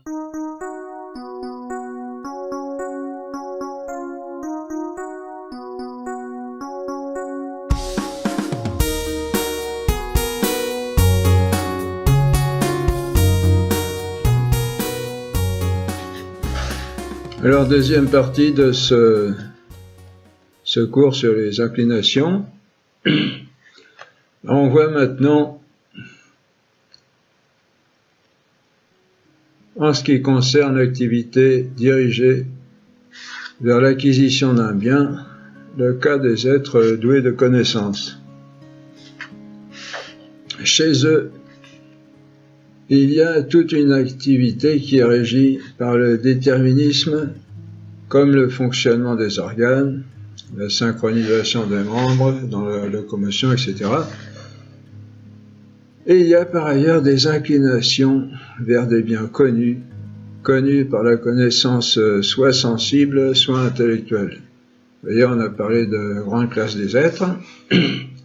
Alors, deuxième partie de ce cours sur les inclinations. On voit maintenant, en ce qui concerne l'activité dirigée vers l'acquisition d'un bien, le cas des êtres doués de connaissance. Chez eux, il y a toute une activité qui est régie par le déterminisme, comme le fonctionnement des organes, la synchronisation des membres dans la locomotion, etc. Et il y a par ailleurs des inclinations vers des biens connus par la connaissance soit sensible, soit intellectuelle. D'ailleurs, on a parlé de grande classe des êtres,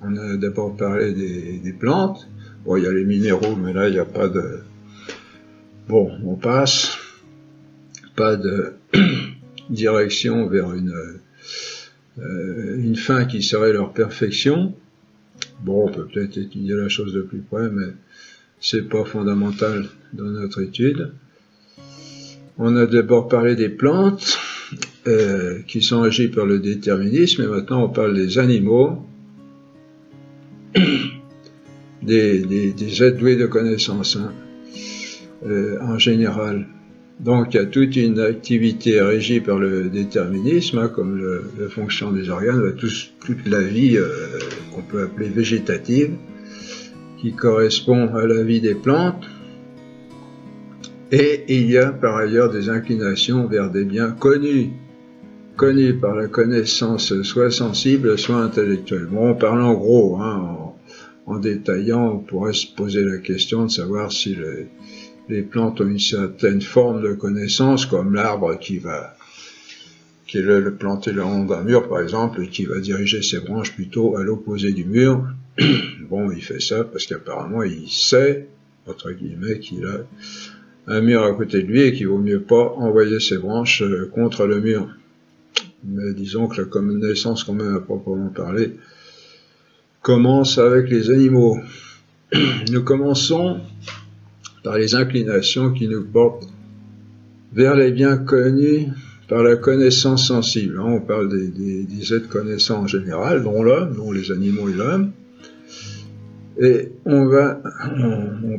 on a d'abord parlé des plantes. Bon, il y a les minéraux, mais là, il n'y a pas de... Bon, on passe. Pas de direction vers une fin qui serait leur perfection. Bon, on peut peut-être étudier la chose de plus près, mais c'est pas fondamental dans notre étude. On a d'abord parlé des plantes, qui sont régies par le déterminisme, et maintenant on parle des animaux, des êtres doués de connaissance, en général. Donc il y a toute une activité régie par le déterminisme, comme la fonction des organes, toute la vie qu'on peut appeler végétative, qui correspond à la vie des plantes. Et il y a par ailleurs des inclinations vers des biens connus par la connaissance soit sensible, soit intellectuelle. Bon, on parle en gros, en détaillant, on pourrait se poser la question de savoir si les plantes ont une certaine forme de connaissance, comme l'arbre qui est le planté le long d'un mur, par exemple, et qui va diriger ses branches plutôt à l'opposé du mur. Bon, il fait ça parce qu'apparemment il sait, entre guillemets, qu'il a un mur à côté de lui et qu'il vaut mieux pas envoyer ses branches contre le mur. Mais disons que la connaissance, quand même, à proprement parler, commence avec les animaux. Nous commençons par les inclinations qui nous portent vers les biens connus par la connaissance sensible. On parle des êtres connaissants en général, dont l'homme, dont les animaux et l'homme. Et on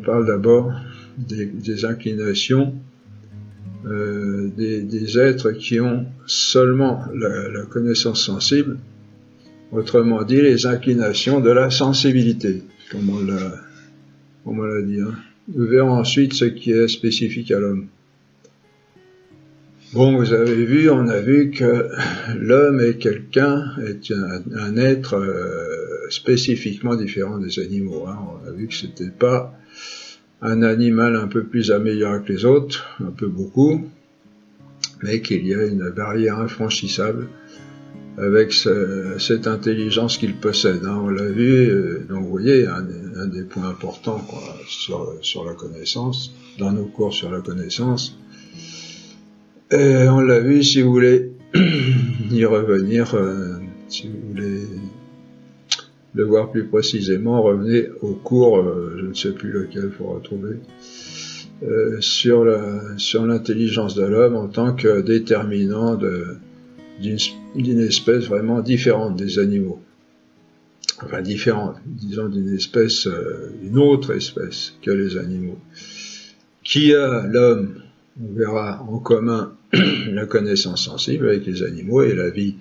parle d'abord des inclinations des êtres qui ont seulement la connaissance sensible, autrement dit les inclinations de la sensibilité, comme on l'a dit. Nous verrons ensuite ce qui est spécifique à l'homme. Bon, vous avez vu, on a vu que l'homme est un être spécifiquement différent des animaux. On a vu que c'était pas un animal un peu plus amélioré que les autres, un peu beaucoup, mais qu'il y a une barrière infranchissable avec cette intelligence qu'il possède. On l'a vu, donc vous voyez, un des points importants sur la connaissance, dans nos cours sur la connaissance. Et on l'a vu, si vous voulez y revenir, si vous voulez le voir plus précisément, revenez au cours, je ne sais plus lequel il faut retrouver, sur l'intelligence de l'homme en tant que déterminant d'une espèce vraiment différente des animaux. Enfin différente, disons une autre espèce que les animaux. Qui a l'homme, on verra, en commun la connaissance sensible avec les animaux et la vie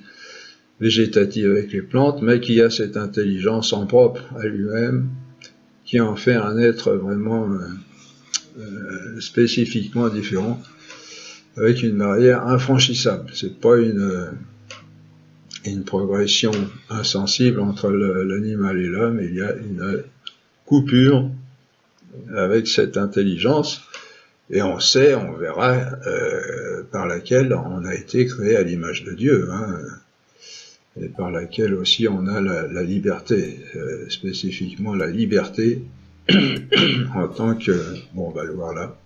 végétative avec les plantes, mais qui a cette intelligence en propre à lui-même, qui en fait un être vraiment spécifiquement différent, avec une barrière infranchissable. C'est pas une progression insensible entre l'animal et l'homme, il y a une coupure avec cette intelligence, et on sait, on verra, par laquelle on a été créé à l'image de Dieu, et par laquelle aussi on a la liberté, spécifiquement la liberté en tant que, bon, on va le voir là,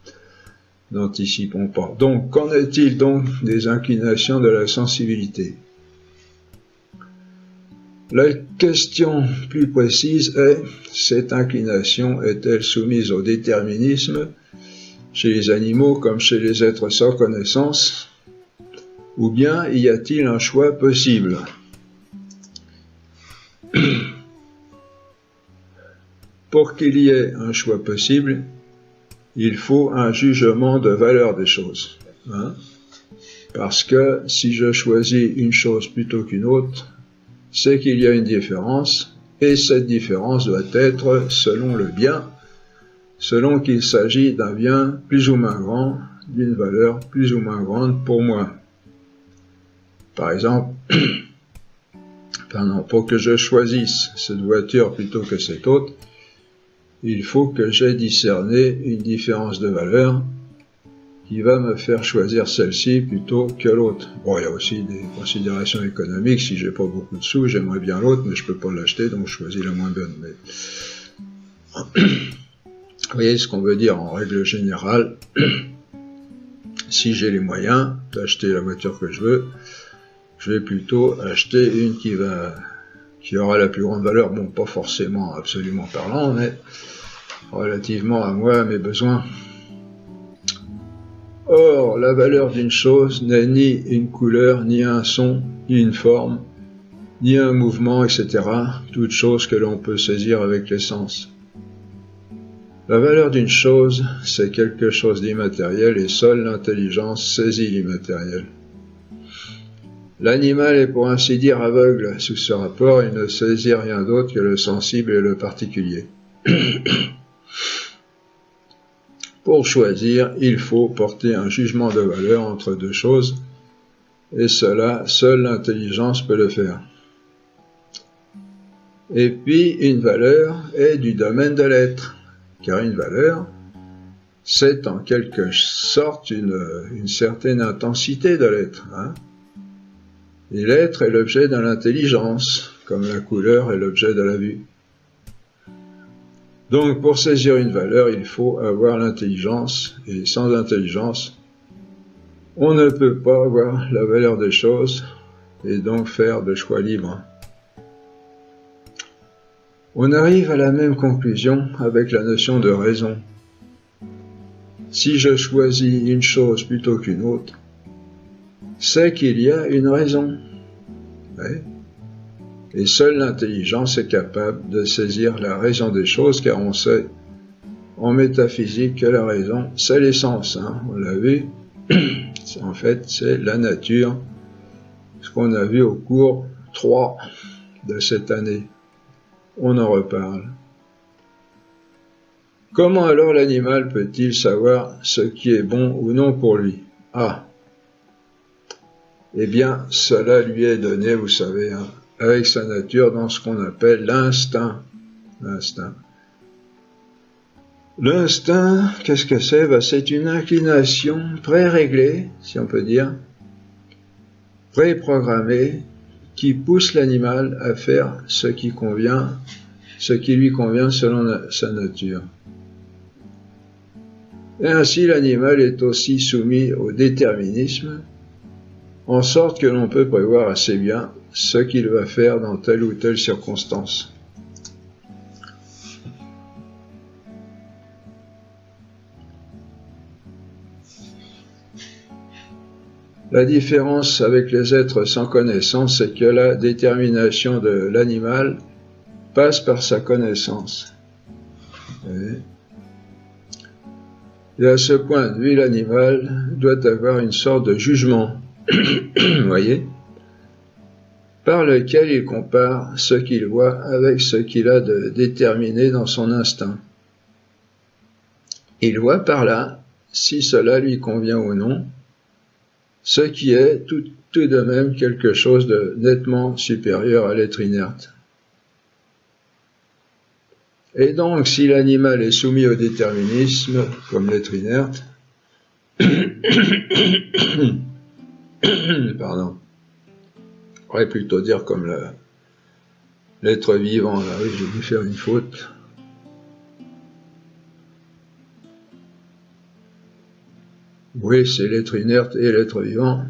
N'anticipons pas. Donc, qu'en est-il donc des inclinations de la sensibilité? La question plus précise est, cette inclination est-elle soumise au déterminisme chez les animaux comme chez les êtres sans connaissance, ou bien y a-t-il un choix possible? Pour qu'il y ait un choix possible, il faut un jugement de valeur des choses. Parce que si je choisis une chose plutôt qu'une autre, c'est qu'il y a une différence, et cette différence doit être selon le bien, selon qu'il s'agit d'un bien plus ou moins grand, d'une valeur plus ou moins grande pour moi. Par exemple, pour que je choisisse cette voiture plutôt que cette autre, il faut que j'aie discerné une différence de valeur qui va me faire choisir celle-ci plutôt que l'autre. Bon, il y a aussi des considérations économiques. Si j'ai pas beaucoup de sous, j'aimerais bien l'autre, mais je peux pas l'acheter, donc je choisis la moins bonne. Mais... Vous voyez ce qu'on veut dire en règle générale. Si j'ai les moyens d'acheter la voiture que je veux, je vais plutôt acheter une qui aura la plus grande valeur. Bon, pas forcément absolument parlant, mais relativement à moi, à mes besoins. Or, la valeur d'une chose n'est ni une couleur, ni un son, ni une forme, ni un mouvement, etc. Toute chose que l'on peut saisir avec les sens. La valeur d'une chose, c'est quelque chose d'immatériel et seule l'intelligence saisit l'immatériel. L'animal est pour ainsi dire aveugle sous ce rapport, il ne saisit rien d'autre que le sensible et le particulier. Pour choisir, il faut porter un jugement de valeur entre deux choses, et cela, seule l'intelligence peut le faire. Et puis, une valeur est du domaine de l'être, car une valeur, c'est en quelque sorte une certaine intensité de l'être. Et l'être est l'objet de l'intelligence, comme la couleur est l'objet de la vue. Donc, pour saisir une valeur, il faut avoir l'intelligence, et sans intelligence, on ne peut pas avoir la valeur des choses, et donc faire de choix libres. On arrive à la même conclusion avec la notion de raison. Si je choisis une chose plutôt qu'une autre, c'est qu'il y a une raison. Ouais. Et seule l'intelligence est capable de saisir la raison des choses, car on sait en métaphysique que la raison, c'est l'essence. On l'a vu, en fait, c'est la nature, ce qu'on a vu au cours 3 de cette année. On en reparle. Comment alors l'animal peut-il savoir ce qui est bon ou non pour lui? Eh bien, cela lui est donné, vous savez, avec sa nature dans ce qu'on appelle l'instinct. L'instinct, qu'est-ce que c'est? C'est une inclination pré-réglée, si on peut dire, pré-programmée, qui pousse l'animal à faire ce qui lui convient selon sa nature. Et ainsi, l'animal est aussi soumis au déterminisme, en sorte que l'on peut prévoir assez bien ce qu'il va faire dans telle ou telle circonstance. La différence avec les êtres sans connaissance, c'est que la détermination de l'animal passe par sa connaissance. Et à ce point de vue, l'animal doit avoir une sorte de jugement, voyez, par lequel il compare ce qu'il voit avec ce qu'il a de déterminé dans son instinct. Il voit par là si cela lui convient ou non, ce qui est tout de même quelque chose de nettement supérieur à l'être inerte. Et donc, si l'animal est soumis au déterminisme, comme l'être inerte, pardon, on pourrait plutôt dire comme l'être vivant, là, oui, j'ai dû faire une faute. Oui, c'est l'être inerte et l'être vivant.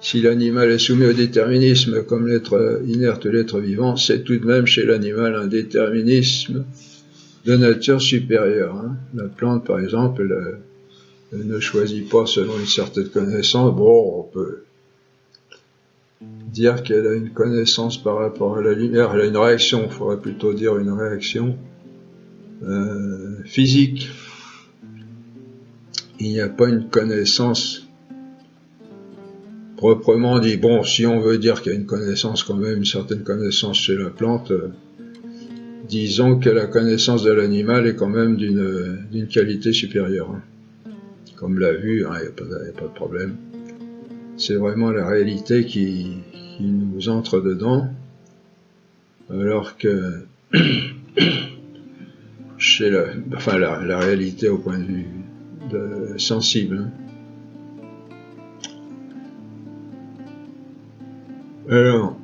Si l'animal est soumis au déterminisme comme l'être inerte ou l'être vivant, c'est tout de même chez l'animal un déterminisme de nature supérieure. Hein. La plante, par exemple, elle ne choisit pas selon une certaine connaissance. Bon, on peut dire qu'elle a une connaissance par rapport à la lumière, elle a une réaction, il faudrait plutôt dire une réaction physique. Il n'y a pas une connaissance proprement dit. Bon, si on veut dire qu'il y a une connaissance quand même, une certaine connaissance chez la plante, disons que la connaissance de l'animal est quand même d'une qualité supérieure. Hein. Comme la vue, il n'y a pas de problème. C'est vraiment la réalité qui nous entre dedans, alors que chez la réalité au point de vue sensible. Hein. Alors,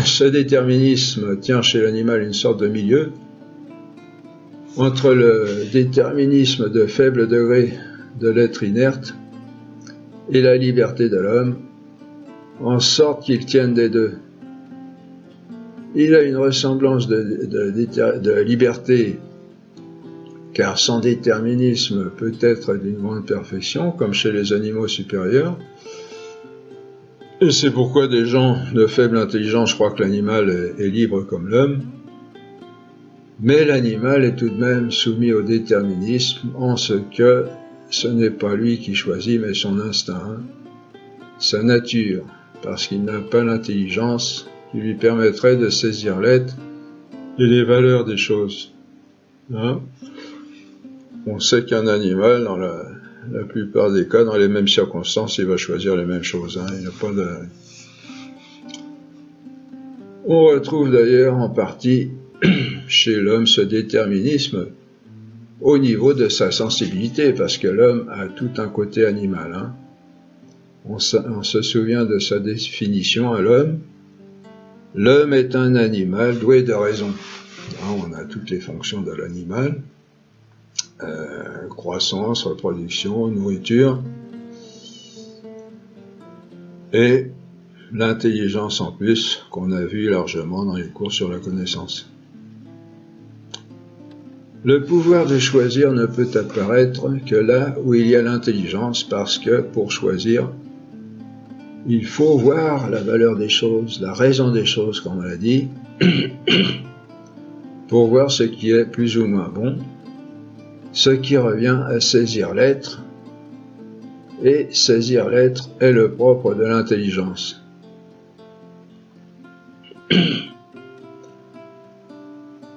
ce déterminisme tient chez l'animal une sorte de milieu entre le déterminisme de faible degré de l'être inerte et la liberté de l'homme, en sorte qu'ils tiennent des deux. Il a une ressemblance de liberté, car son déterminisme peut être d'une grande perfection, comme chez les animaux supérieurs. Et c'est pourquoi des gens de faible intelligence croient que l'animal est libre comme l'homme. Mais l'animal est tout de même soumis au déterminisme, en ce que ce n'est pas lui qui choisit, mais son instinct, sa nature, parce qu'il n'a pas l'intelligence qui lui permettrait de saisir l'être et les valeurs des choses. Hein? On sait qu'un animal, dans la plupart des cas, dans les mêmes circonstances, il va choisir les mêmes choses. Hein? Il n'y a pas de... On retrouve d'ailleurs en partie chez l'homme ce déterminisme au niveau de sa sensibilité, parce que l'homme a tout un côté animal. Hein? On se souvient de sa définition à l'homme. L'homme est un animal doué de raison. On a toutes les fonctions de l'animal. Croissance, reproduction, nourriture. Et l'intelligence en plus, qu'on a vu largement dans les cours sur la connaissance. Le pouvoir de choisir ne peut apparaître que là où il y a l'intelligence, parce que pour choisir, il faut voir la valeur des choses, la raison des choses, comme on l'a dit, pour voir ce qui est plus ou moins bon, ce qui revient à saisir l'être, et saisir l'être est le propre de l'intelligence.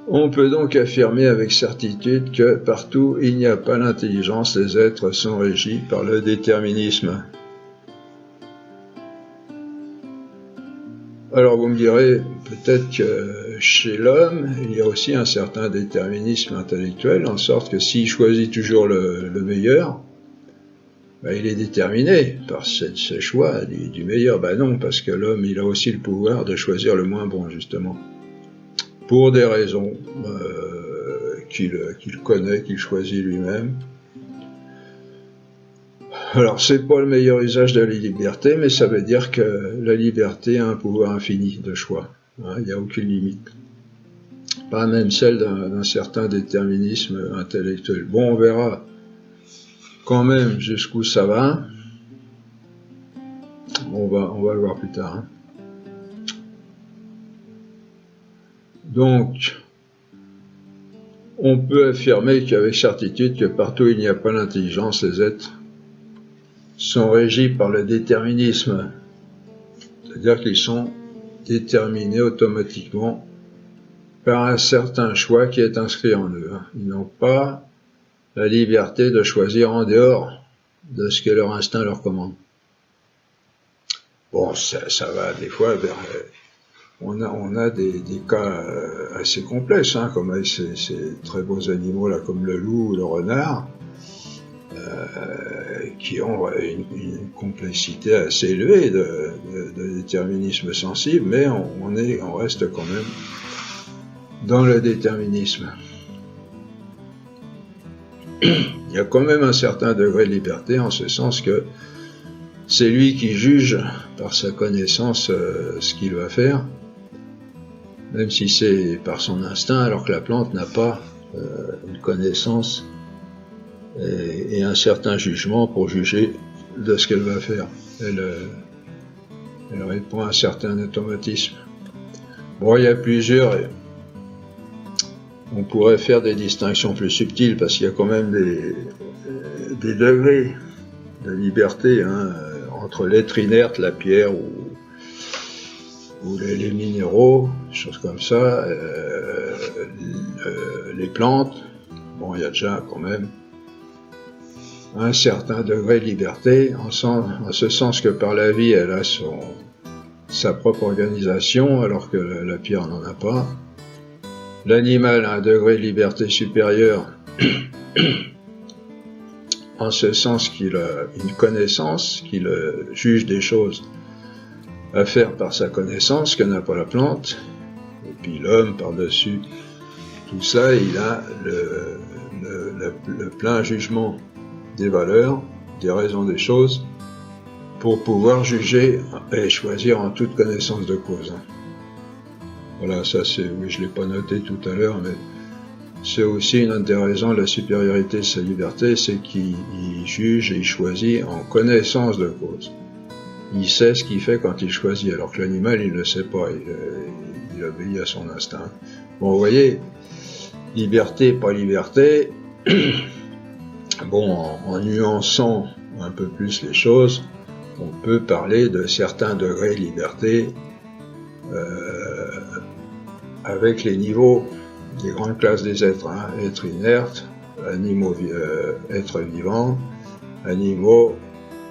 On peut donc affirmer avec certitude que partout où il n'y a pas l'intelligence, les êtres sont régis par le déterminisme. Alors vous me direz, peut-être que chez l'homme, il y a aussi un certain déterminisme intellectuel, en sorte que s'il choisit toujours le meilleur, il est déterminé par ses choix du meilleur. Non, parce que l'homme, il a aussi le pouvoir de choisir le moins bon, justement. Pour des raisons qu'il connaît, qu'il choisit lui-même. Alors, c'est pas le meilleur usage de la liberté, mais ça veut dire que la liberté a un pouvoir infini de choix. Il n'y a aucune limite. Pas même celle d'un certain déterminisme intellectuel. Bon, on verra quand même jusqu'où ça va. On va le voir plus tard. Hein. Donc, on peut affirmer qu'avec certitude que partout où il n'y a pas l'intelligence, les êtres sont régis par le déterminisme. C'est-à-dire qu'ils sont déterminés automatiquement par un certain choix qui est inscrit en eux. Ils n'ont pas la liberté de choisir en dehors de ce que leur instinct leur commande. Bon, ça va des fois vers... On a des cas assez complexes, hein, comme avec ces très beaux animaux là, comme le loup ou le renard, qui ont une complexité assez élevée de déterminisme sensible, mais on reste quand même dans le déterminisme. il y a quand même un certain degré de liberté, en ce sens que c'est lui qui juge par sa connaissance ce qu'il va faire, même si c'est par son instinct, alors que la plante n'a pas une connaissance et un certain jugement pour juger de ce qu'elle va faire. Elle répond à un certain automatisme. Bon, il y a plusieurs... On pourrait faire des distinctions plus subtiles, parce qu'il y a quand même des degrés de liberté entre l'être inerte, la pierre ou les minéraux, choses comme ça, les plantes. Bon, il y a déjà quand même un certain degré de liberté, en ce sens que par la vie, elle a sa propre organisation, alors que la pierre n'en a pas. L'animal a un degré de liberté supérieur, en ce sens qu'il a une connaissance, qu'il juge des choses à faire par sa connaissance, que n'a pas la plante. Et puis l'homme, par-dessus tout ça, il a le plein jugement des valeurs, des raisons des choses, pour pouvoir juger et choisir en toute connaissance de cause. Voilà, ça c'est, oui, je ne l'ai pas noté tout à l'heure, mais c'est aussi une des raisons de la supériorité de sa liberté, c'est qu'il juge et il choisit en connaissance de cause. Il sait ce qu'il fait quand il choisit, alors que l'animal, il ne le sait pas, il obéit à son instinct. Bon, vous voyez, liberté, pas liberté, bon, en nuançant un peu plus les choses, on peut parler de certains degrés de liberté, avec les niveaux des grandes classes des êtres, êtres inertes, animaux, êtres vivants, animaux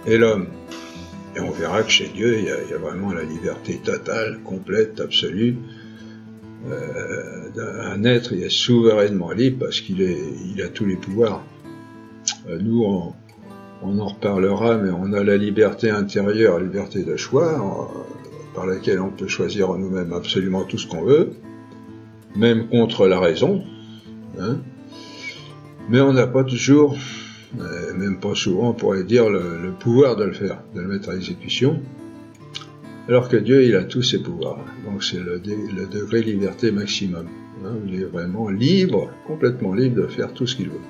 et l'homme. Et on verra que chez Dieu, il y a vraiment la liberté totale, complète, absolue. Un être, il est souverainement libre parce qu'il a tous les pouvoirs. Nous, on en reparlera, mais on a la liberté intérieure, la liberté de choix, par laquelle on peut choisir en nous-mêmes absolument tout ce qu'on veut, même contre la raison, mais on n'a pas toujours, même pas souvent, on pourrait dire, le pouvoir de le faire, de le mettre à exécution, alors que Dieu, il a tous ses pouvoirs. Donc c'est le degré de liberté maximum. Il est vraiment libre, complètement libre de faire tout ce qu'il veut.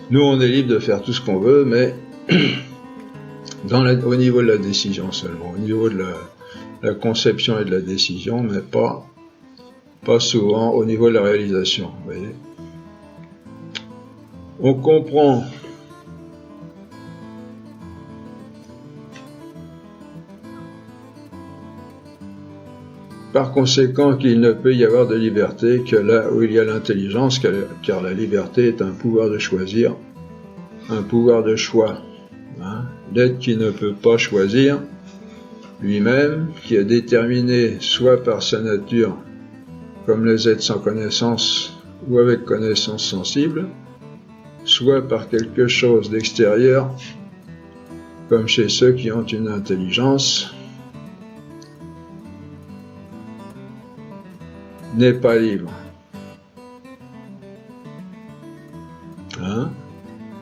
Nous, on est libre de faire tout ce qu'on veut, mais au niveau de la décision seulement, au niveau de la conception et de la décision, mais pas souvent au niveau de la réalisation. Vous voyez. On comprend par conséquent qu'il ne peut y avoir de liberté que là où il y a l'intelligence, car la liberté est un pouvoir de choisir, un pouvoir de choix. L'être qui ne peut pas choisir lui-même, qui est déterminé soit par sa nature, comme les êtres sans connaissance ou avec connaissance sensible, soit par quelque chose d'extérieur, comme chez ceux qui ont une intelligence, n'est pas libre.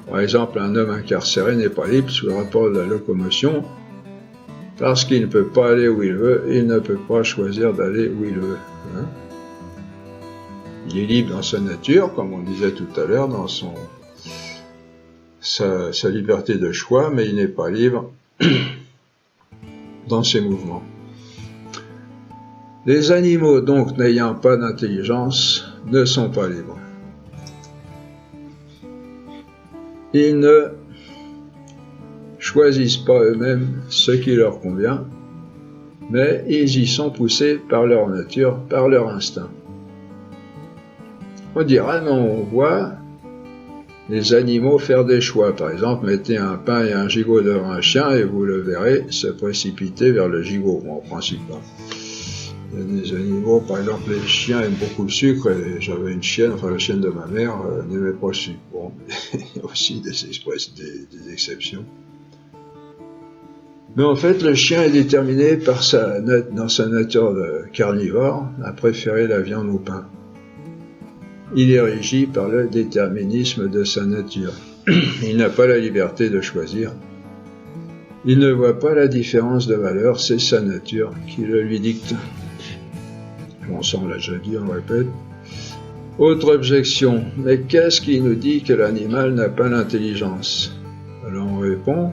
Par exemple, un homme incarcéré n'est pas libre sous le rapport de la locomotion, parce qu'il ne peut pas aller où il veut, il ne peut pas choisir d'aller où il veut. Il est libre dans sa nature, comme on disait tout à l'heure, dans sa liberté de choix, mais il n'est pas libre dans ses mouvements. Les animaux, donc, n'ayant pas d'intelligence, ne sont pas libres. Ils ne choisissent pas eux-mêmes ce qui leur convient, mais ils y sont poussés par leur nature, par leur instinct. On dira, non, on voit les animaux faire des choix. Par exemple, mettez un pain et un gigot devant un chien et vous le verrez se précipiter vers le gigot, en principe. Il y a des animaux, par exemple, les chiens aiment beaucoup le sucre, et j'avais une chienne, enfin la chienne de ma mère, n'aimait pas le sucre. Bon, il y a aussi des exceptions. Mais en fait, le chien est déterminé dans sa nature de carnivore à préférer la viande au pain. il est régi par le déterminisme de sa nature. Il n'a pas la liberté de choisir. Il ne voit pas la différence de valeur, c'est sa nature qui le lui dicte. Bon, ça on l'a déjà dit, on le répète. Autre objection, mais qu'est-ce qui nous dit que l'animal n'a pas l'intelligence? Alors on répond,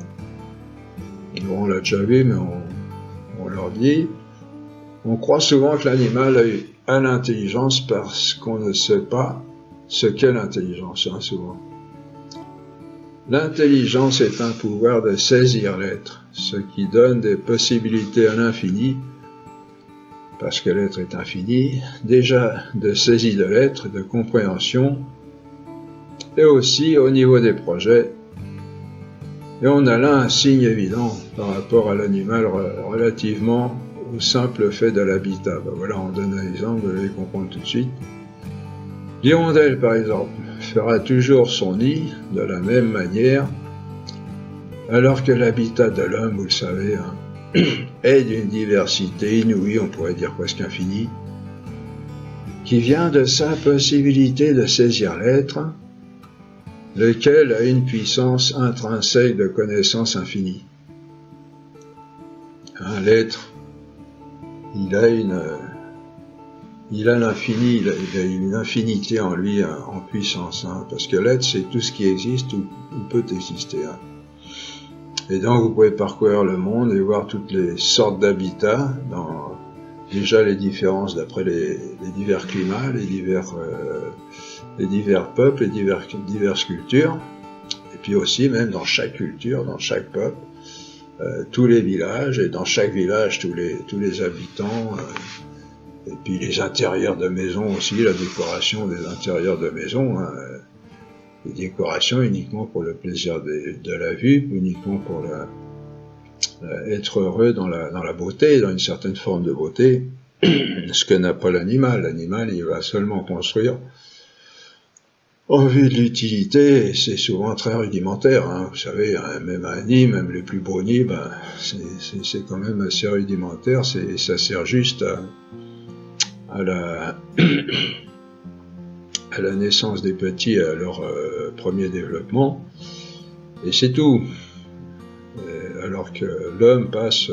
on l'a déjà vu, mais on leur dit, on croit souvent que l'animal a l'intelligence parce qu'on ne sait pas ce qu'est l'intelligence, hein, souvent. L'intelligence est un pouvoir de saisir l'être, ce qui donne des possibilités à l'infini, parce que l'être est infini, déjà de saisie de l'être, de compréhension, et aussi au niveau des projets. Et on a là un signe évident par rapport à l'animal relativement au simple fait de l'habitat. Ben voilà, on donne un exemple, vous allez comprendre tout de suite. L'hirondelle, par exemple, fera toujours son nid de la même manière, alors que l'habitat de l'homme, vous le savez, hein, est d'une diversité inouïe, on pourrait dire presque infinie, qui vient de sa possibilité de saisir l'être, lequel a une puissance intrinsèque de connaissance infinie. Hein, l'être, il a l'infini, il a une infinité en lui, en puissance, hein, parce que l'être, c'est tout ce qui existe ou peut exister. Hein. Et donc, vous pouvez parcourir le monde et voir toutes les sortes d'habitats, déjà les différences d'après les divers climats, les divers peuples, les diverses cultures, et puis aussi, même dans chaque culture, dans chaque peuple, tous les villages, et dans chaque village, tous les habitants, et puis les intérieurs de maisons aussi, la décoration des intérieurs de maisons, hein, les décorations uniquement pour le plaisir de la vue, uniquement pour être heureux dans la beauté, dans une certaine forme de beauté, ce que n'a pas l'animal. L'animal, il va seulement construire en vue de l'utilité, et c'est souvent très rudimentaire, hein. Vous savez, hein, même un nid, même les plus beaux nids, ben, c'est quand même assez rudimentaire, ça sert juste à la naissance des petits, à leur premier développement, et c'est tout. Alors que l'homme passe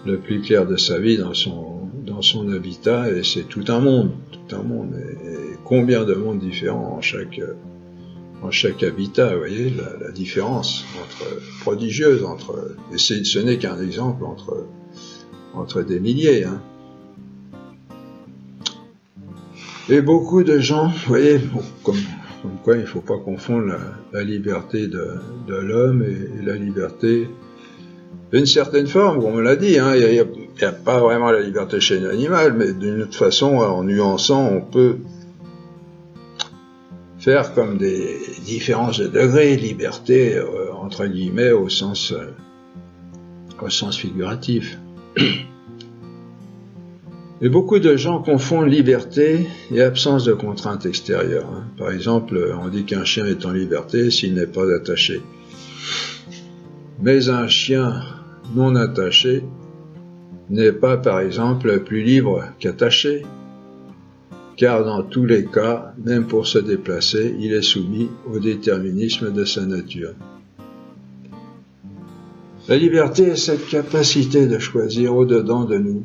le plus clair de sa vie dans son habitat, et c'est tout un monde, et combien de mondes différents en chaque habitat, vous voyez, la différence prodigieuse et ce n'est qu'un exemple entre des milliers, hein. Et beaucoup de gens, vous voyez, bon, comme quoi il ne faut pas confondre la liberté de l'homme et la liberté d'une certaine forme, comme on l'a dit, hein, il n'y a pas vraiment la liberté chez l'animal, mais d'une autre façon, en nuançant, on peut faire comme des différences de degrés, liberté, entre guillemets, au sens figuratif. Et beaucoup de gens confondent liberté et absence de contraintes extérieures. Hein. Par exemple, on dit qu'un chien est en liberté s'il n'est pas attaché. Mais un chien non attaché n'est pas, par exemple, plus libre qu'attaché, car dans tous les cas, même pour se déplacer, il est soumis au déterminisme de sa nature. La liberté est cette capacité de choisir au-dedans de nous.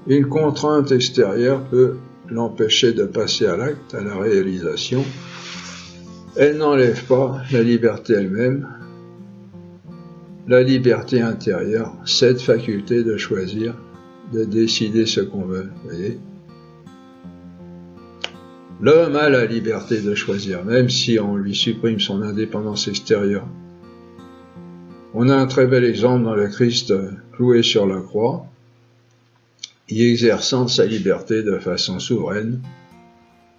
Une contrainte extérieure peut l'empêcher de passer à l'acte, à la réalisation. Elle n'enlève pas la liberté elle-même. La liberté intérieure, cette faculté de choisir, de décider ce qu'on veut. Vous voyez ? L'homme a la liberté de choisir, même si on lui supprime son indépendance extérieure. On a un très bel exemple dans le Christ cloué sur la croix, y exerçant sa liberté de façon souveraine,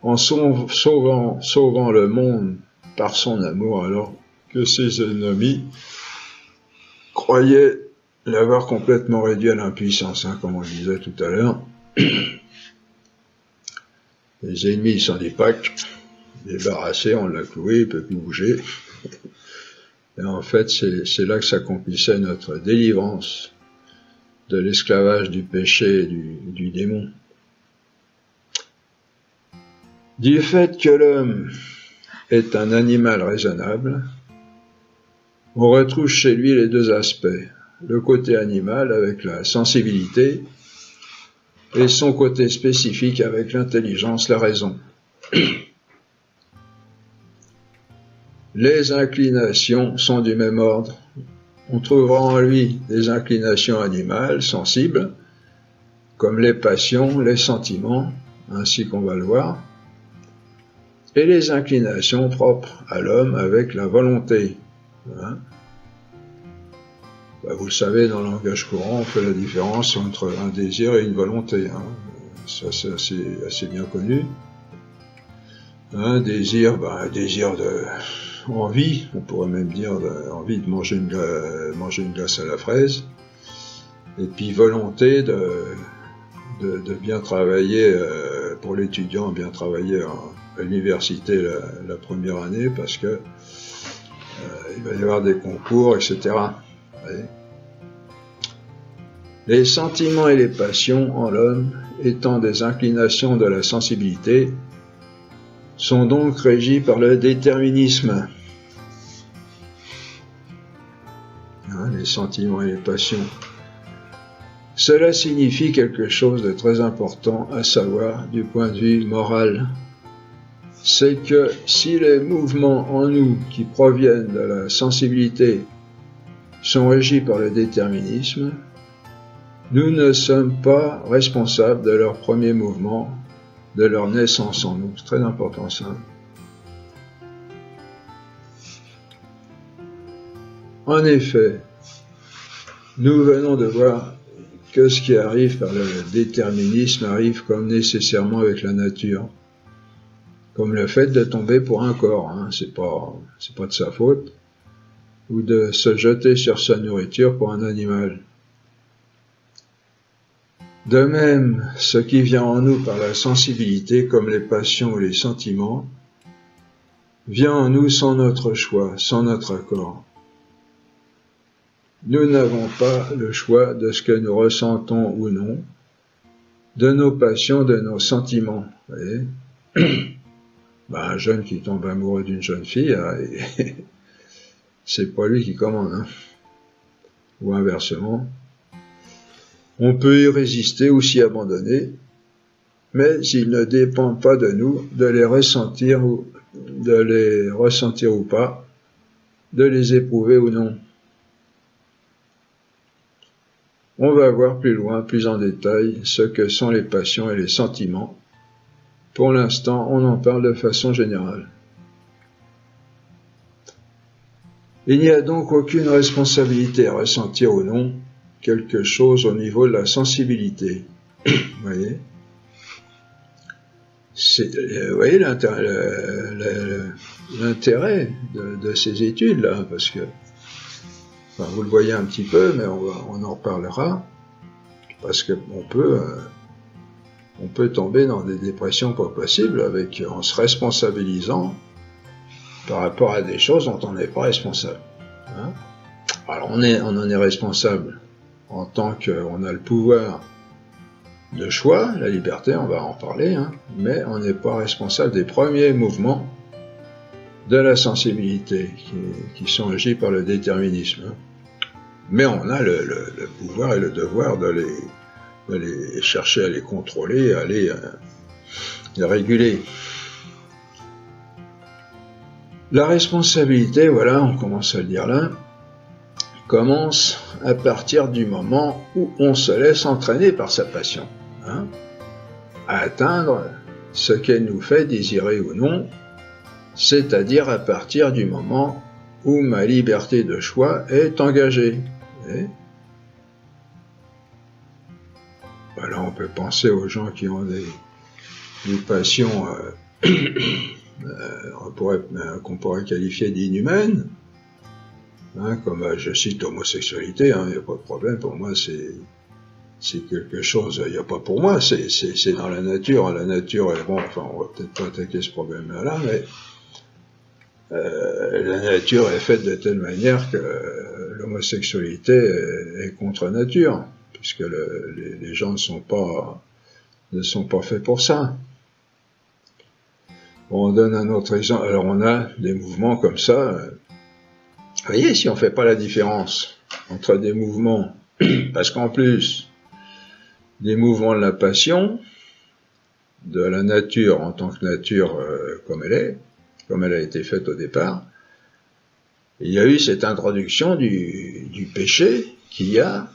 en sauvant le monde par son amour, alors que ses ennemis croyaient l'avoir complètement réduit à l'impuissance, hein, comme on le disait tout à l'heure. Les ennemis, ils s'en dépassent, débarrassés, on l'a cloué, il ne peut plus bouger. Et en fait, c'est là que s'accomplissait notre délivrance de l'esclavage du péché et du démon. Du fait que l'homme est un animal raisonnable, on retrouve chez lui les deux aspects, le côté animal avec la sensibilité et son côté spécifique avec l'intelligence, la raison. Les inclinations sont du même ordre. On trouvera en lui des inclinations animales, sensibles, comme les passions, les sentiments, ainsi qu'on va le voir, et les inclinations propres à l'homme avec la volonté. Hein? Vous le savez, dans le langage courant, on fait la différence entre un désir et une volonté. Hein? Ça, c'est assez bien connu. Un désir, un désir de envie, on pourrait même dire envie de manger une glace à la fraise, et puis volonté de bien travailler pour l'étudiant, bien travailler à l'université la première année, parce que il va y avoir des concours, etc. Les sentiments et les passions en l'homme, étant des inclinations de la sensibilité, sont donc régis par le déterminisme. Les sentiments et les passions. Cela signifie quelque chose de très important à savoir du point de vue moral. C'est que si les mouvements en nous qui proviennent de la sensibilité sont régis par le déterminisme, nous ne sommes pas responsables de leur premier mouvement, de leur naissance en nous. C'est très important ça. En effet, nous venons de voir que ce qui arrive par le déterminisme arrive comme nécessairement avec la nature. Comme le fait de tomber pour un corps, hein, c'est pas de sa faute, ou de se jeter sur sa nourriture pour un animal. De même, ce qui vient en nous par la sensibilité, comme les passions ou les sentiments, vient en nous sans notre choix, sans notre accord. Nous n'avons pas le choix de ce que nous ressentons ou non, de nos passions, de nos sentiments. Vous voyez, un jeune qui tombe amoureux d'une jeune fille, c'est pas lui qui commande, hein. Ou inversement. On peut y résister ou s'y abandonner, mais il ne dépend pas de nous de les ressentir ou pas, de les éprouver ou non. On va voir plus loin, plus en détail, ce que sont les passions et les sentiments. Pour l'instant, on en parle de façon générale. Il n'y a donc aucune responsabilité à ressentir ou non quelque chose au niveau de la sensibilité. Vous voyez, vous voyez l'intérêt de ces études-là, parce que vous le voyez un petit peu, mais on en reparlera, parce qu'on peut tomber dans des dépressions pas possibles en se responsabilisant par rapport à des choses dont on n'est pas responsable. Hein? Alors on en est responsable en tant qu'on a le pouvoir de choix, la liberté, on va en parler, hein, mais on n'est pas responsable des premiers mouvements de la sensibilité qui sont régis par le déterminisme. Mais on a le pouvoir et le devoir de les chercher à les contrôler, à les réguler. La responsabilité, voilà, on commence à le dire là, commence à partir du moment où on se laisse entraîner par sa passion, hein, à atteindre ce qu'elle nous fait désirer ou non, c'est-à-dire à partir du moment où ma liberté de choix est engagée. Voilà, on peut penser aux gens qui ont des passions qu'on pourrait qualifier d'inhumaines, hein, comme je cite l'homosexualité, il n'y a pas de problème, pour moi c'est quelque chose, il n'y a pas pour moi, c'est dans la nature, on va peut-être pas attaquer ce problème-là, mais la nature est faite de telle manière que l'homosexualité est contre nature, puisque les gens ne sont pas faits pour ça. Bon, on donne un autre exemple. Alors on a des mouvements comme ça. Vous voyez, si on ne fait pas la différence entre des mouvements, parce qu'en plus, des mouvements de la passion, de la nature en tant que nature comme elle a été faite au départ, il y a eu cette introduction du péché qui a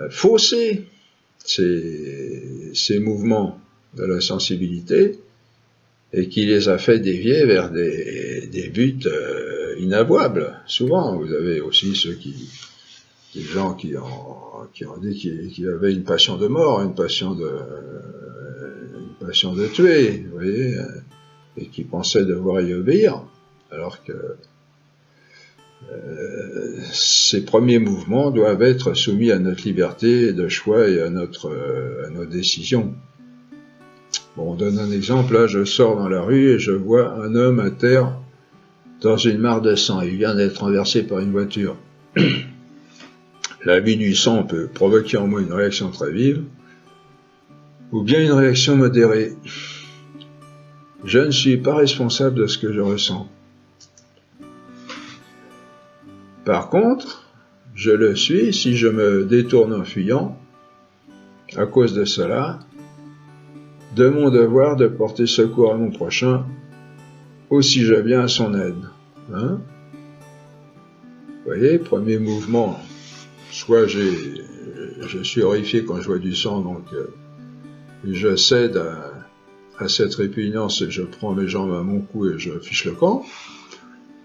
faussé ces mouvements de la sensibilité et qui les a fait dévier vers des buts inavouables. Souvent, vous avez aussi des gens qui ont dit qu'il avait une passion de mort, une passion de tuer, vous voyez, et qui pensaient devoir y obéir, alors que ces premiers mouvements doivent être soumis à notre liberté de choix et à nos décisions. Bon, on donne un exemple, là, je sors dans la rue et je vois un homme à terre dans une mare de sang. Il vient d'être renversé par une voiture. La vue du sang peut provoquer en moi une réaction très vive, ou bien une réaction modérée. Je ne suis pas responsable de ce que je ressens. Par contre, je le suis si je me détourne en fuyant, à cause de cela, de mon devoir de porter secours à mon prochain, ou si je viens à son aide. Hein? Vous voyez, premier mouvement, soit je suis horrifié quand je vois du sang, donc je cède à cette répugnance et je prends mes jambes à mon cou et je fiche le camp,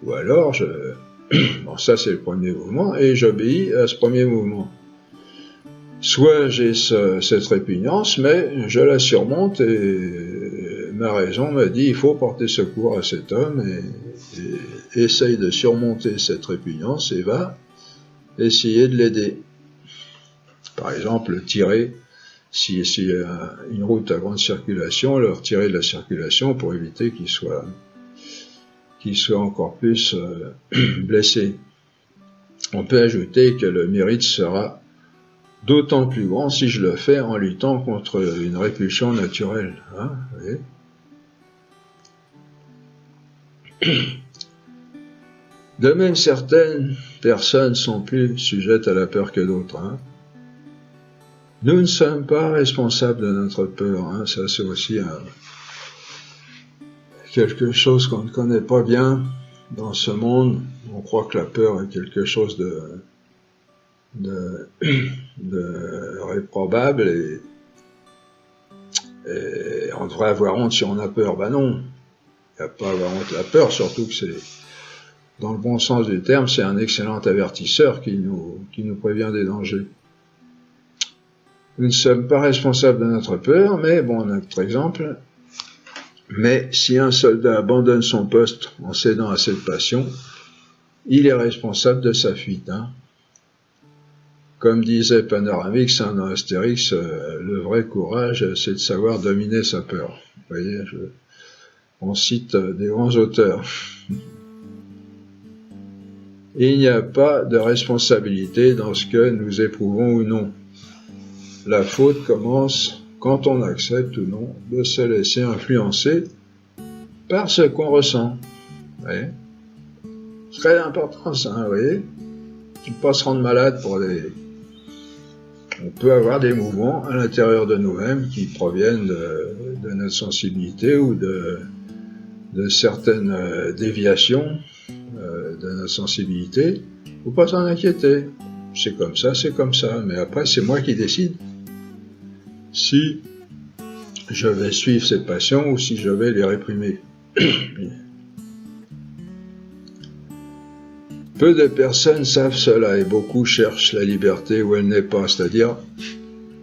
ou alors bon, ça c'est le premier mouvement, et j'obéis à ce premier mouvement. Soit j'ai cette répugnance, mais je la surmonte et ma raison m'a dit il faut porter secours à cet homme et essaye de surmonter cette répugnance et va essayer de l'aider. Par exemple, tirer, si il y a une route à grande circulation, le retirer de la circulation pour éviter qu'il soit encore plus blessé. On peut ajouter que le mérite sera d'autant plus grand si je le fais en luttant contre une répulsion naturelle. Hein, vous voyez ? De même, certaines personnes sont plus sujettes à la peur que d'autres. Hein. Nous ne sommes pas responsables de notre peur. Hein. Ça, c'est aussi quelque chose qu'on ne connaît pas bien dans ce monde. On croit que la peur est quelque chose de réprobable et on devrait avoir honte si on a peur. Ben non, il n'y a pas à avoir honte. La peur, surtout que c'est, dans le bon sens du terme, c'est un excellent avertisseur qui nous prévient des dangers. Nous ne sommes pas responsables de notre peur, mais bon, notre exemple, mais si un soldat abandonne son poste en cédant à cette passion, il est responsable de sa fuite. Hein. Comme disait Panoramix dans Astérix, le vrai courage, c'est de savoir dominer sa peur. Vous voyez, on cite des grands auteurs. Il n'y a pas de responsabilité dans ce que nous éprouvons ou non. La faute commence quand on accepte ou non de se laisser influencer par ce qu'on ressent. Vous voyez ? Très important ça, vous voyez ? Il ne faut pas se rendre malade pour On peut avoir des mouvements à l'intérieur de nous-mêmes qui proviennent de notre sensibilité ou de certaines déviations de notre sensibilité. Il ne faut pas s'en inquiéter. C'est comme ça, mais après c'est moi qui décide si je vais suivre ces passions ou si je vais les réprimer. Peu de personnes savent cela et beaucoup cherchent la liberté où elle n'est pas, c'est-à-dire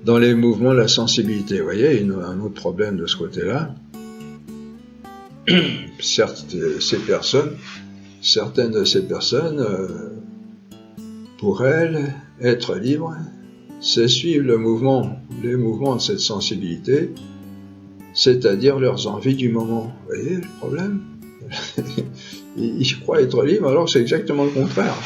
dans les mouvements de la sensibilité. Vous voyez, un autre problème de ce côté-là. Certes, certaines de ces personnes, pour elles, être libres, c'est suivre les mouvements de cette sensibilité, c'est-à-dire leurs envies du moment. Vous voyez le problème ? Ils croient être libres alors que c'est exactement le contraire.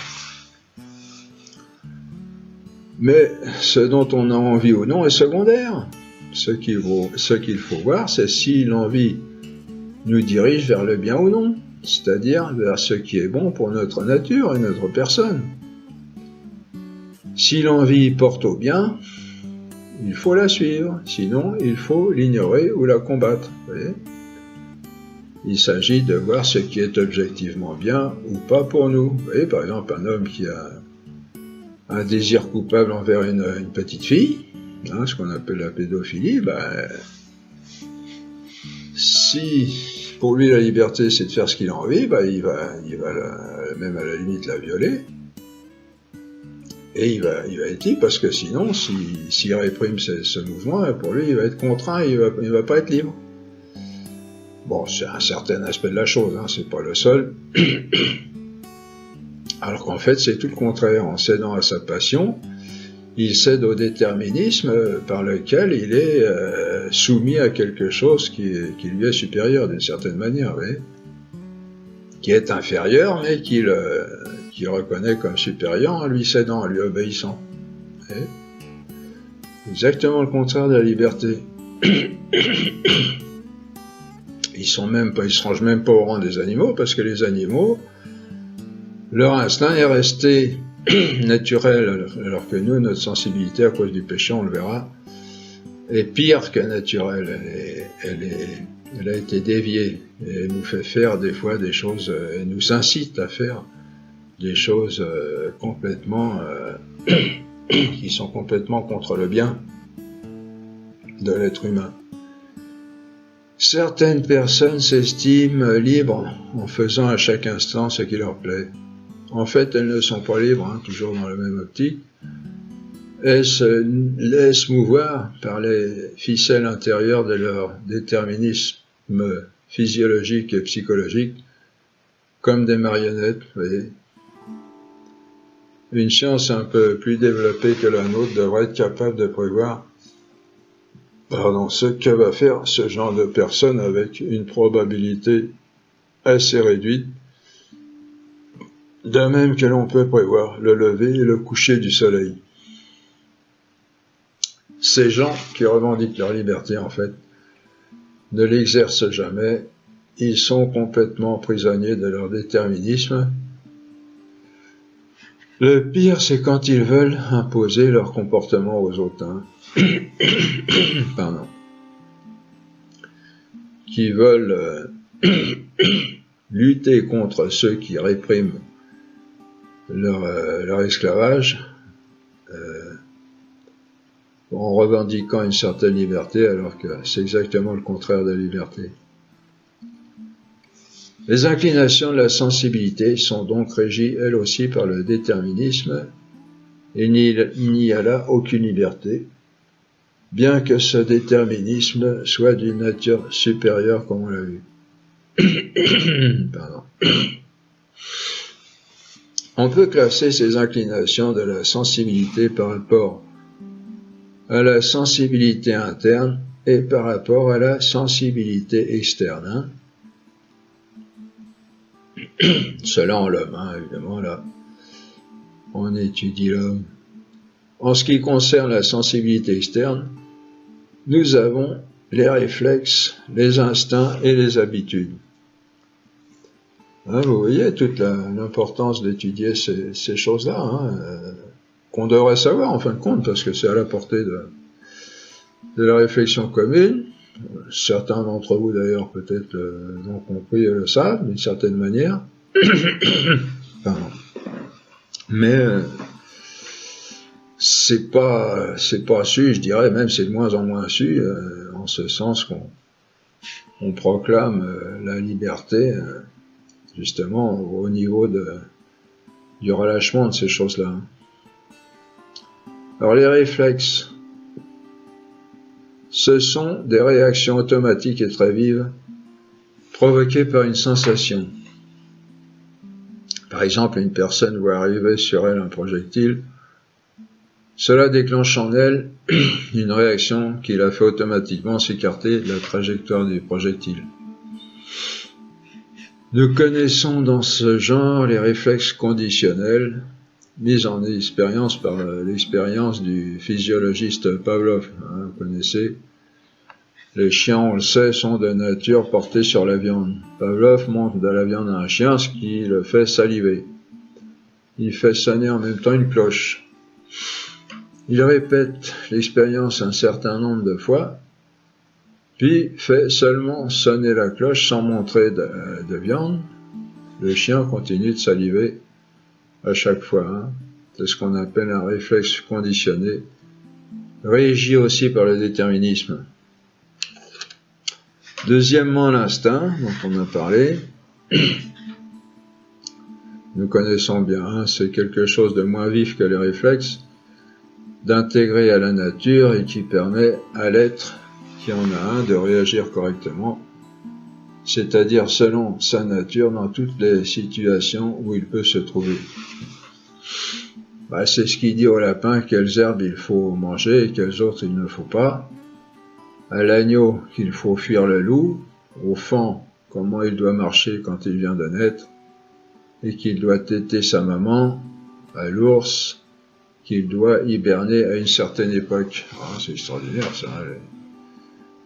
Mais ce dont on a envie ou non est secondaire. Ce qu'il faut voir, c'est si l'envie nous dirige vers le bien ou non, c'est-à-dire vers ce qui est bon pour notre nature et notre personne. Si l'envie porte au bien, il faut la suivre, sinon il faut l'ignorer ou la combattre. Vous voyez ? Il s'agit de voir ce qui est objectivement bien ou pas pour nous. Vous voyez, par exemple, un homme qui a un désir coupable envers une petite fille, hein, ce qu'on appelle la pédophilie, si pour lui la liberté c'est de faire ce qu'il a envie, il va même à la limite la violer. Et il va être libre, parce que sinon, s'il réprime ce mouvement, pour lui, il va être contraint, il va pas être libre. Bon, c'est un certain aspect de la chose, hein, c'est pas le seul. Alors qu'en fait, c'est tout le contraire. En cédant à sa passion, il cède au déterminisme par lequel il est soumis à quelque chose qui lui est supérieur, d'une certaine manière, vous voyez, qui est inférieur, mais qu'il reconnaît comme supérieur en lui cédant, en lui obéissant. Et exactement le contraire de la liberté. Ils se rangent même pas au rang des animaux, parce que les animaux, leur instinct est resté naturel, alors que nous, notre sensibilité, à cause du péché, on le verra, est pire que naturelle. Elle a été déviée, et nous fait faire des fois des choses, et nous incite à faire des choses complètement qui sont complètement contre le bien de l'être humain. Certaines personnes s'estiment libres en faisant à chaque instant ce qui leur plaît. En fait, elles ne sont pas libres, hein, toujours dans la même optique. Elles se laissent mouvoir par les ficelles intérieures de leur déterminisme physiologique et psychologique, comme des marionnettes, vous voyez. Une science un peu plus développée que la nôtre devrait être capable de prévoir ce que va faire ce genre de personne avec une probabilité assez réduite, de même que l'on peut prévoir le lever et le coucher du soleil. Ces gens qui revendiquent leur liberté, en fait, ne l'exercent jamais, ils sont complètement prisonniers de leur déterminisme. Le pire, c'est quand ils veulent imposer leur comportement aux autres, hein. Pardon. Qui veulent lutter contre ceux qui répriment leur esclavage, en revendiquant une certaine liberté, alors que c'est exactement le contraire de la liberté. Les inclinations de la sensibilité sont donc régies, elles aussi, par le déterminisme, et il n'y a là aucune liberté, bien que ce déterminisme soit d'une nature supérieure, comme on l'a vu. Pardon. On peut classer ces inclinations de la sensibilité par rapport à la sensibilité interne et par rapport à la sensibilité externe, hein. Selon l'homme, hein, évidemment, là, on étudie l'homme. En ce qui concerne la sensibilité externe, nous avons les réflexes, les instincts et les habitudes. Hein, vous voyez toute l'importance d'étudier ces choses-là, hein, qu'on devrait savoir en fin de compte, parce que c'est à la portée de la réflexion commune. Certains d'entre vous d'ailleurs peut-être l'ont compris et le savent d'une certaine manière. Pardon. Mais c'est pas su, je dirais même c'est de moins en moins su, en ce sens qu'on proclame la liberté justement au niveau du relâchement de ces choses-là. Alors les réflexes, ce sont des réactions automatiques et très vives provoquées par une sensation. Par exemple, une personne voit arriver sur elle un projectile. Cela déclenche en elle une réaction qui la fait automatiquement s'écarter de la trajectoire du projectile. Nous connaissons dans ce genre les réflexes conditionnels, mis en expérience par l'expérience du physiologiste Pavlov, hein, vous connaissez, Les chiens, on le sait, sont de nature portés sur la viande. Pavlov montre de la viande à un chien, ce qui le fait saliver. Il fait sonner en même temps une cloche. Il répète l'expérience un certain nombre de fois, puis fait seulement sonner la cloche sans montrer de viande. Le chien continue de saliver à chaque fois. C'est ce qu'on appelle un réflexe conditionné, régi aussi par le déterminisme. Deuxièmement, l'instinct, dont on a parlé. Nous connaissons bien, c'est quelque chose de moins vif que les réflexes, d'intégrer à la nature et qui permet à l'être qui en a un de réagir correctement, c'est-à-dire selon sa nature dans toutes les situations où il peut se trouver. C'est ce qui dit au lapin quelles herbes il faut manger et quelles autres il ne faut pas, à l'agneau qu'il faut fuir le loup, au faon comment il doit marcher quand il vient de naître, et qu'il doit téter sa maman, à l'ours qu'il doit hiberner à une certaine époque. C'est extraordinaire ça.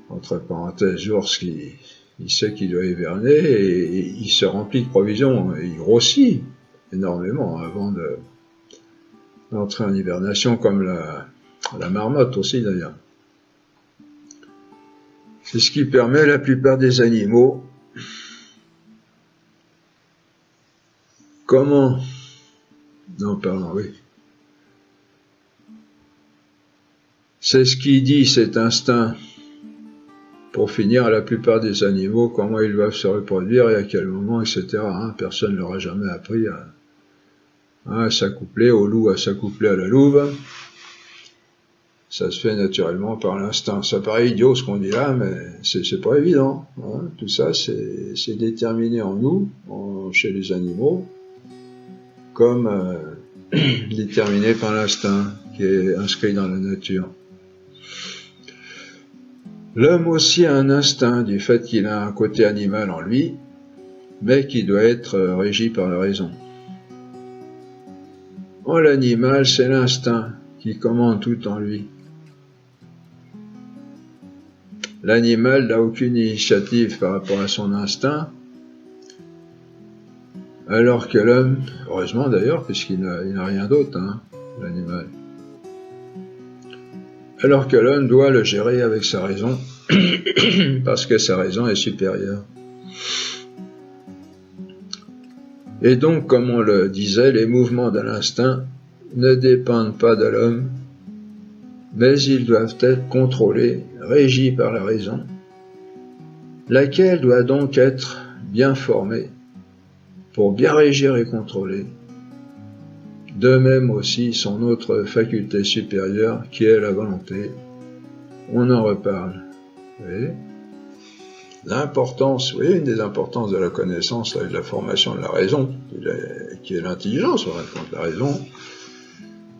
Entre parenthèses, l'ours il sait qu'il doit hiberner et il se remplit de provisions, et il grossit énormément avant d'entrer en hibernation, comme la marmotte aussi d'ailleurs. C'est ce qui permet à la plupart des animaux. Comment? Non, pardon, oui. C'est ce qui dit cet instinct, pour finir, à la plupart des animaux, comment ils doivent se reproduire et à quel moment, etc. Personne ne leur a jamais appris à s'accoupler au loup, à s'accoupler à la louve. Ça se fait naturellement par l'instinct. Ça paraît idiot ce qu'on dit là, mais c'est pas évident. Tout ça, c'est déterminé en nous, chez les animaux, comme déterminé par l'instinct qui est inscrit dans la nature. L'homme aussi a un instinct du fait qu'il a un côté animal en lui, mais qui doit être régi par la raison. L'animal, c'est l'instinct qui commande tout en lui. L'animal n'a aucune initiative par rapport à son instinct, alors que l'homme, heureusement d'ailleurs, puisqu'il n'a rien d'autre, l'animal. Alors que l'homme doit le gérer avec sa raison, parce que sa raison est supérieure. Et donc, comme on le disait, les mouvements de l'instinct ne dépendent pas de l'homme, mais ils doivent être contrôlés, régis par la raison, laquelle doit donc être bien formée pour bien régir et contrôler. De même aussi son autre faculté supérieure, qui est la volonté. On en reparle. Vous voyez ? L'importance, vous voyez, une des importances de la connaissance, de la formation de la raison, qui est l'intelligence, en fin de compte. La raison,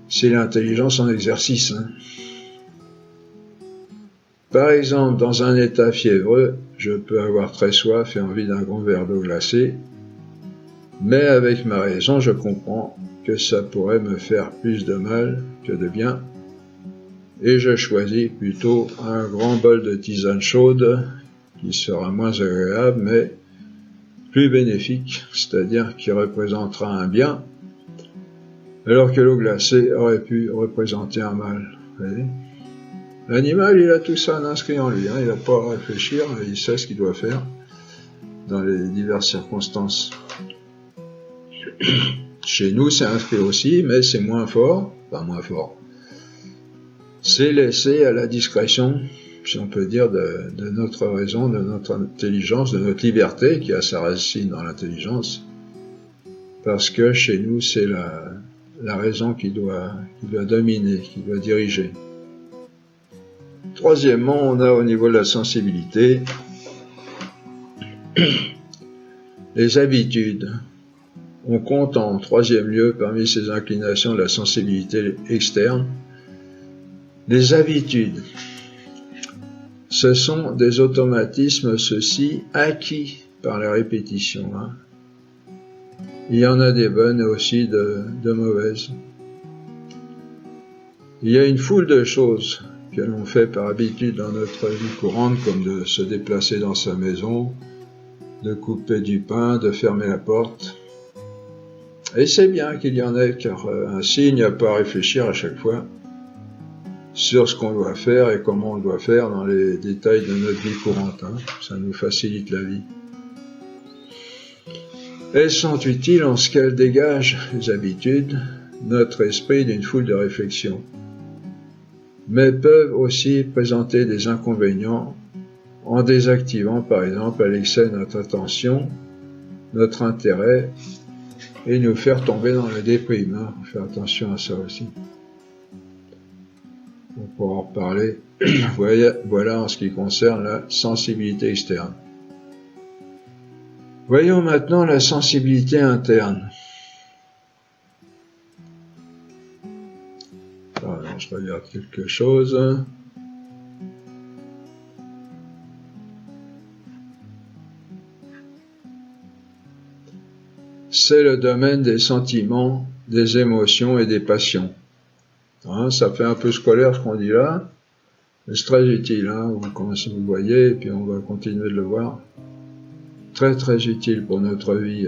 c'est l'intelligence en exercice. Par exemple, dans un état fiévreux, je peux avoir très soif et envie d'un grand verre d'eau glacée, mais avec ma raison, je comprends que ça pourrait me faire plus de mal que de bien, et je choisis plutôt un grand bol de tisane chaude qui sera moins agréable, mais plus bénéfique, c'est-à-dire qui représentera un bien, alors que l'eau glacée aurait pu représenter un mal. Vous voyez ? L'animal, il a tout ça inscrit en lui, il n'a pas à réfléchir, il sait ce qu'il doit faire dans les diverses circonstances. Chez nous, c'est inscrit aussi, mais c'est moins fort, c'est laissé à la discrétion, si on peut dire, de notre raison, de notre intelligence, de notre liberté, qui a sa racine dans l'intelligence, parce que chez nous, c'est la raison qui doit dominer, qui doit diriger. Troisièmement, on a au niveau de la sensibilité les habitudes. On compte en troisième lieu parmi ces inclinations de la sensibilité externe les habitudes. Ce sont des automatismes, ceux-ci, acquis par la répétition. Il y en a des bonnes et aussi de mauvaises. Il y a une foule de choses que l'on fait par habitude dans notre vie courante, comme de se déplacer dans sa maison, de couper du pain, de fermer la porte. Et c'est bien qu'il y en ait, car ainsi il n'y a pas à réfléchir à chaque fois sur ce qu'on doit faire et comment on le doit faire dans les détails de notre vie courante. Ça nous facilite la vie. Elles sont utiles en ce qu'elles dégagent les habitudes, notre esprit d'une foule de réflexions, mais peuvent aussi présenter des inconvénients en désactivant par exemple à l'excès notre attention, notre intérêt, et nous faire tomber dans la déprime. Faut faire attention à ça aussi. On pourra en reparler. Voilà en ce qui concerne la sensibilité externe. Voyons maintenant la sensibilité interne. Alors, je regarde quelque chose. C'est le domaine des sentiments, des émotions et des passions. Ça fait un peu scolaire ce qu'on dit là, mais c'est très utile, vous le voyez, et puis on va continuer de le voir. Très très utile pour notre vie,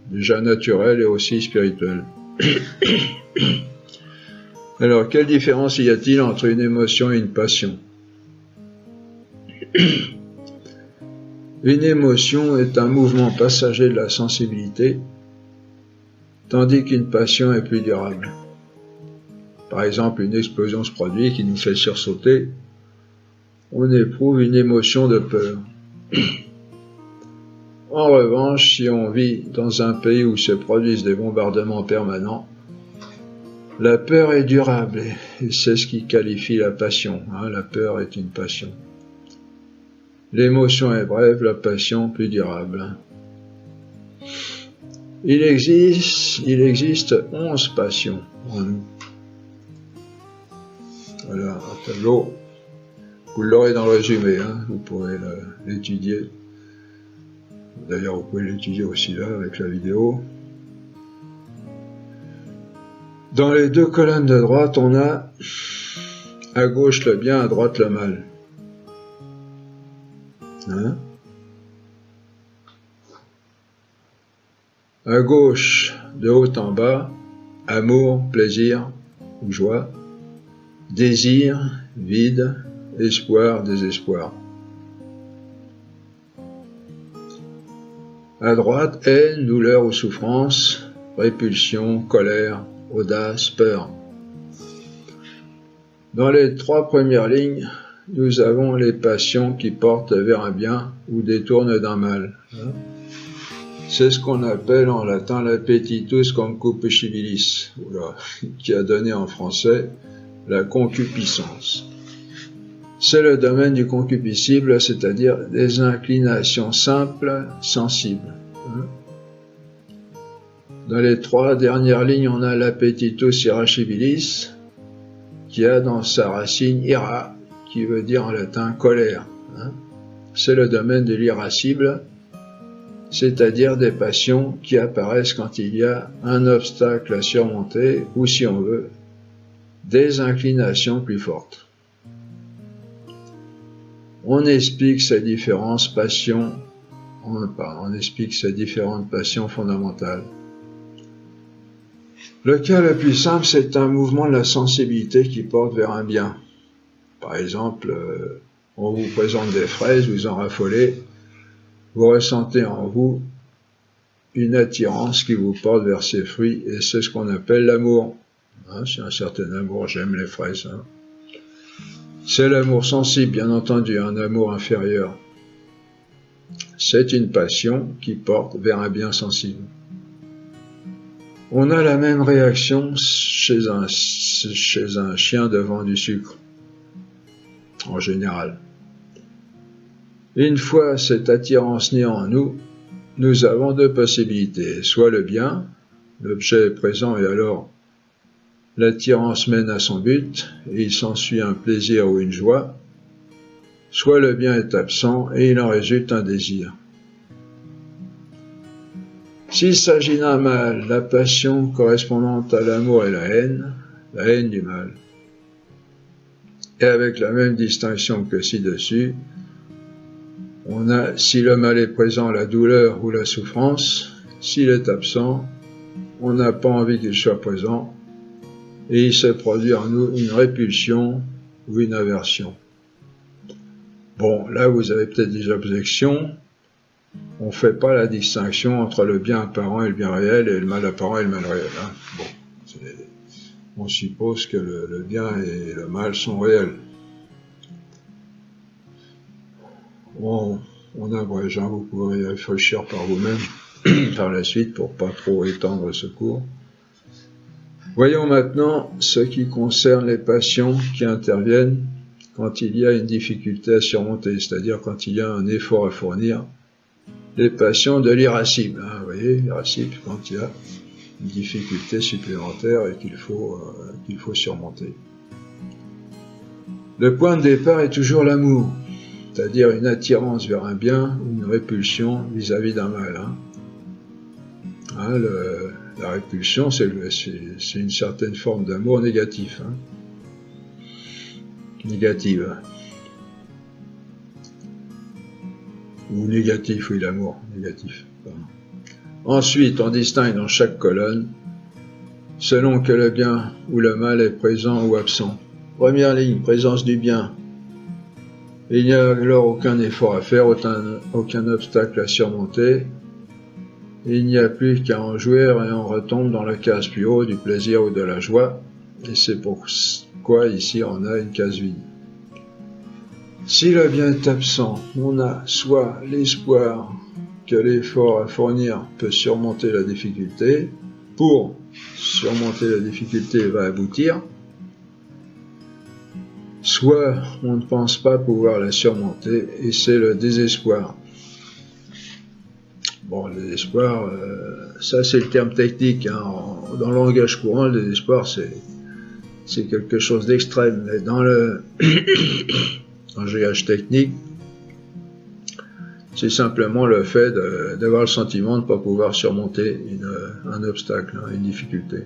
déjà naturelle et aussi spirituelle. Alors, quelle différence y a-t-il entre une émotion et une passion ? Une émotion est un mouvement passager de la sensibilité, tandis qu'une passion est plus durable. Par exemple, une explosion se produit qui nous fait sursauter. On éprouve une émotion de peur. En revanche, si on vit dans un pays où se produisent des bombardements permanents, la peur est durable et c'est ce qui qualifie la passion. La peur est une passion. L'émotion est brève, la passion plus durable. Il existe 11 passions en nous. Voilà, un tableau. Vous l'aurez dans le résumé, vous pourrez l'étudier. D'ailleurs, vous pouvez l'étudier aussi là, avec la vidéo. Dans les deux colonnes de droite, on a à gauche le bien, à droite le mal. À gauche, de haut en bas, amour, plaisir ou joie, désir, vide, espoir, désespoir. À droite, haine, douleur ou souffrance, répulsion, colère, audace, peur. Dans les 3 premières lignes, nous avons les passions qui portent vers un bien ou détournent d'un mal. C'est ce qu'on appelle en latin l'appetitus concupiscibilis, qui a donné en français la concupiscence. C'est le domaine du concupiscible, c'est-à-dire des inclinations simples, sensibles. Dans les 3 dernières lignes, on a l'appetitus irascibilis, qui a dans sa racine ira, qui veut dire en latin colère. C'est le domaine de l'irascible, c'est-à-dire des passions qui apparaissent quand il y a un obstacle à surmonter, ou si on veut, des inclinations plus fortes. On explique ces différentes passions fondamentales. Le cas le plus simple, c'est un mouvement de la sensibilité qui porte vers un bien. Par exemple, on vous présente des fraises, vous en raffolez, vous ressentez en vous une attirance qui vous porte vers ces fruits, et c'est ce qu'on appelle l'amour. C'est un certain amour, j'aime les fraises. C'est l'amour sensible, bien entendu, un amour inférieur. C'est une passion qui porte vers un bien sensible. On a la même réaction chez un chien devant du sucre, en général. Une fois cette attirance née en nous, nous avons 2 possibilités. Soit le bien, l'objet est présent et alors l'attirance mène à son but et il s'ensuit un plaisir ou une joie. Soit le bien est absent et il en résulte un désir. S'il s'agit d'un mal, la passion correspondante à l'amour est la haine du mal. Et avec la même distinction que ci-dessus, on a si le mal est présent, la douleur ou la souffrance, s'il est absent, on n'a pas envie qu'il soit présent, et il se produit en nous une répulsion ou une aversion. Bon, là vous avez peut-être des objections, on ne fait pas la distinction entre le bien apparent et le bien réel, et le mal apparent et le mal réel. Hein. Bon, on suppose que le bien et le mal sont réels. On abrège, hein, vous pourrez y réfléchir par vous-même par la suite pour pas trop étendre ce cours. Voyons maintenant ce qui concerne les passions qui interviennent quand il y a une difficulté à surmonter, c'est-à-dire quand il y a un effort à fournir, les passions de l'irascible. Hein, vous voyez, l'irascible, quand il y a une difficulté supplémentaire et qu'il faut surmonter. Le point de départ est toujours l'amour, c'est-à-dire une attirance vers un bien ou une répulsion vis-à-vis d'un mal. Hein. Hein, la répulsion, c'est une certaine forme d'amour négatif. Hein. Négative. Ou négatif, oui, l'amour, négatif. Pardon. Ensuite, on distingue dans chaque colonne, selon que le bien ou le mal est présent ou absent. Première ligne, présence du bien. Il n'y a alors aucun effort à faire, aucun obstacle à surmonter. Il n'y a plus qu'à en jouir et on retombe dans la case plus haut du plaisir ou de la joie. Et c'est pourquoi ici on a une case vide. Si le bien est absent, on a soit l'espoir que l'effort à fournir peut surmonter la difficulté, pour surmonter la difficulté va aboutir, soit on ne pense pas pouvoir la surmonter et c'est le désespoir. Bon, le désespoir, ça c'est le terme technique, hein. Dans le langage courant, le désespoir c'est quelque chose d'extrême, mais dans le langage technique, c'est simplement le fait d'avoir le sentiment de ne pas pouvoir surmonter un obstacle, hein, une difficulté.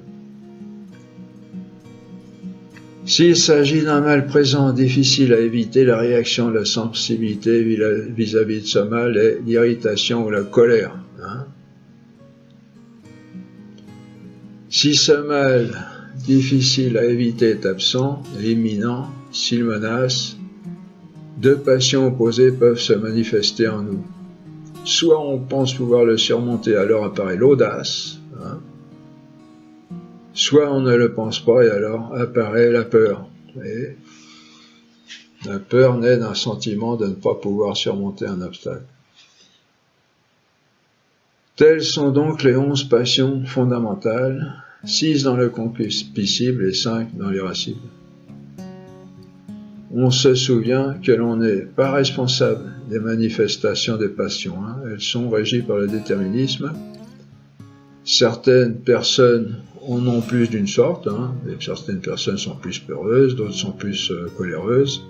S'il s'agit d'un mal présent difficile à éviter, la réaction de la sensibilité vis-à-vis de ce mal est l'irritation ou la colère. Hein. Si ce mal difficile à éviter est absent et imminent, s'il menace, deux passions opposées peuvent se manifester en nous. Soit on pense pouvoir le surmonter, alors apparaît l'audace, hein, soit on ne le pense pas et alors apparaît la peur. Et la peur naît d'un sentiment de ne pas pouvoir surmonter un obstacle. Telles sont donc les 11 passions fondamentales, 6 dans le concupiscible et 5 dans l'irascible. On se souvient que l'on n'est pas responsable des manifestations des passions. Hein. Elles sont régies par le déterminisme. Certaines personnes en ont plus d'une sorte. Hein. Et certaines personnes sont plus peureuses, d'autres sont plus coléreuses.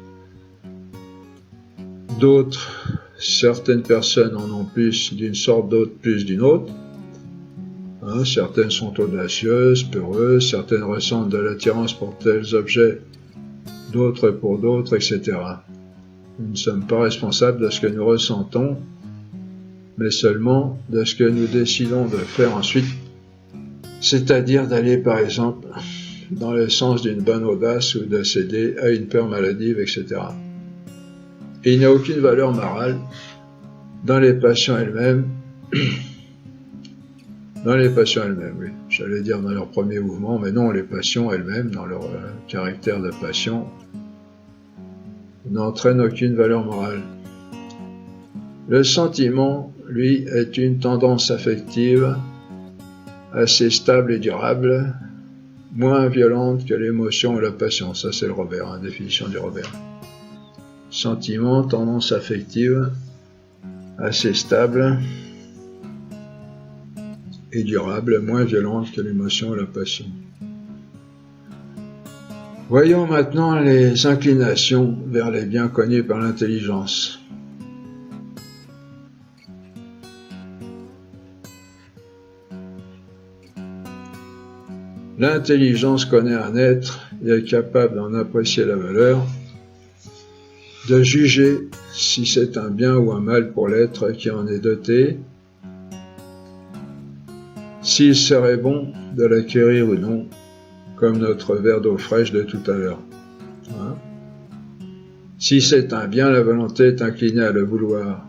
Certaines personnes en ont plus d'une sorte, d'autres plus d'une autre. Hein. Certaines sont audacieuses, peureuses, certaines ressentent de l'attirance pour tels objets, d'autres pour d'autres, etc. Nous ne sommes pas responsables de ce que nous ressentons, mais seulement de ce que nous décidons de faire ensuite, c'est-à-dire d'aller par exemple dans le sens d'une bonne audace ou de céder à une peur maladive, etc. Et il n'y a aucune valeur morale dans les passions elles-mêmes, oui, j'allais dire dans leur premier mouvement, mais non, les passions elles-mêmes, dans leur caractère de passion, n'entraînent aucune valeur morale. Le sentiment, lui, est une tendance affective assez stable et durable, moins violente que l'émotion ou la passion. Ça, c'est le Robert, hein, définition du Robert. Sentiment, tendance affective, assez stable et durable, moins violente que l'émotion ou la passion. Voyons maintenant les inclinations vers les biens connus par l'intelligence. L'intelligence connaît un être et est capable d'en apprécier la valeur de juger si c'est un bien ou un mal pour l'être qui en est doté, s'il serait bon de l'acquérir ou non, comme notre verre d'eau fraîche de tout à l'heure. Hein? Si c'est un bien, la volonté est inclinée à le vouloir.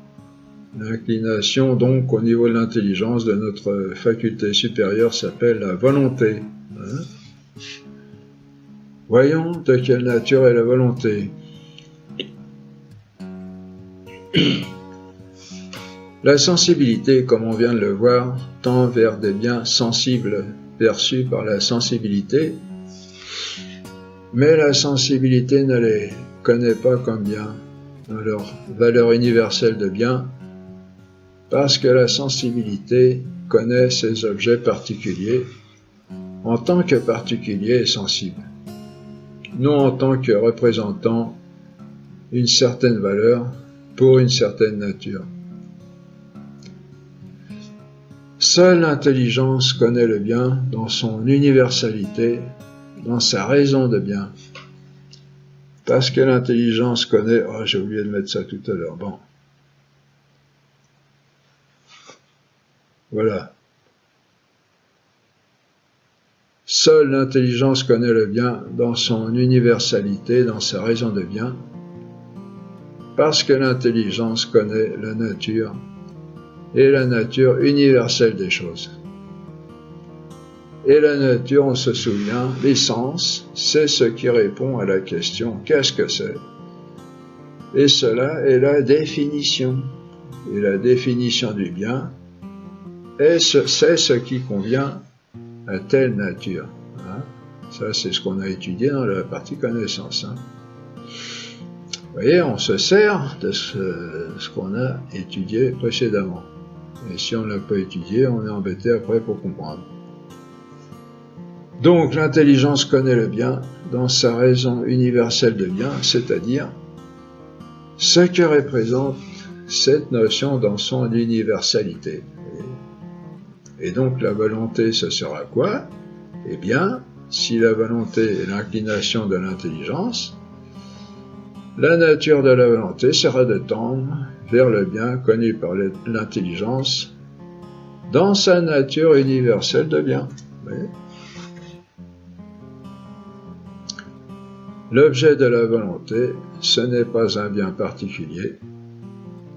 L'inclination, donc, au niveau de l'intelligence de notre faculté supérieure s'appelle la volonté. Hein? Voyons de quelle nature est la volonté. La sensibilité, comme on vient de le voir, tend vers des biens sensibles perçus par la sensibilité, mais la sensibilité ne les connaît pas comme biens, dans leur valeur universelle de bien, parce que la sensibilité connaît ces objets particuliers en tant que particulier et sensible, non en tant que représentant une certaine valeur pour une certaine nature. Seule l'intelligence connaît le bien dans son universalité, dans sa raison de bien. Parce que l'intelligence connaît... Oh, j'ai oublié de mettre ça tout à l'heure. Bon. Voilà. Seule l'intelligence connaît le bien dans son universalité, dans sa raison de bien. Parce que l'intelligence connaît la nature et la nature universelle des choses. Et la nature, on se souvient, l'essence, c'est ce qui répond à la question « qu'est-ce que c'est ?» Et cela est la définition. Et la définition du bien, c'est ce qui convient à telle nature. Hein? Ça, c'est ce qu'on a étudié dans la partie connaissance. Hein? Vous voyez, on se sert de ce qu'on a étudié précédemment. Et si on ne l'a pas étudié, on est embêté après pour comprendre. Donc, l'intelligence connaît le bien dans sa raison universelle de bien, c'est-à-dire ce que représente cette notion dans son universalité. Et donc, la volonté, ce sera quoi? Eh bien, si la volonté est l'inclination de l'intelligence, la nature de la volonté sera de tendre vers le bien connu par l'intelligence dans sa nature universelle de bien. L'objet de la volonté, ce n'est pas un bien particulier,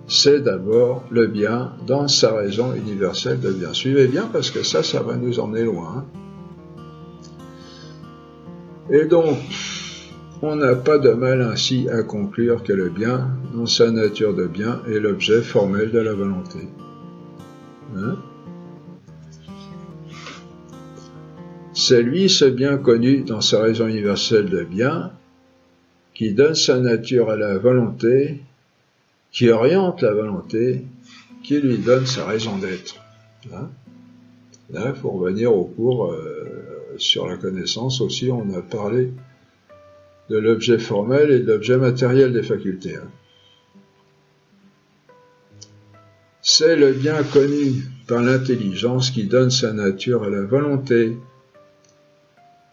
c'est d'abord le bien dans sa raison universelle de bien. Suivez bien parce que ça va nous emmener loin. Et donc, on n'a pas de mal ainsi à conclure que le bien, dans sa nature de bien, est l'objet formel de la volonté. Hein? C'est lui, ce bien connu dans sa raison universelle de bien, qui donne sa nature à la volonté, qui oriente la volonté, qui lui donne sa raison d'être. Hein? Là, il faut revenir au cours sur la connaissance aussi, on a parlé de l'objet formel et de l'objet matériel des facultés. Hein. C'est le bien connu par l'intelligence qui donne sa nature à la volonté,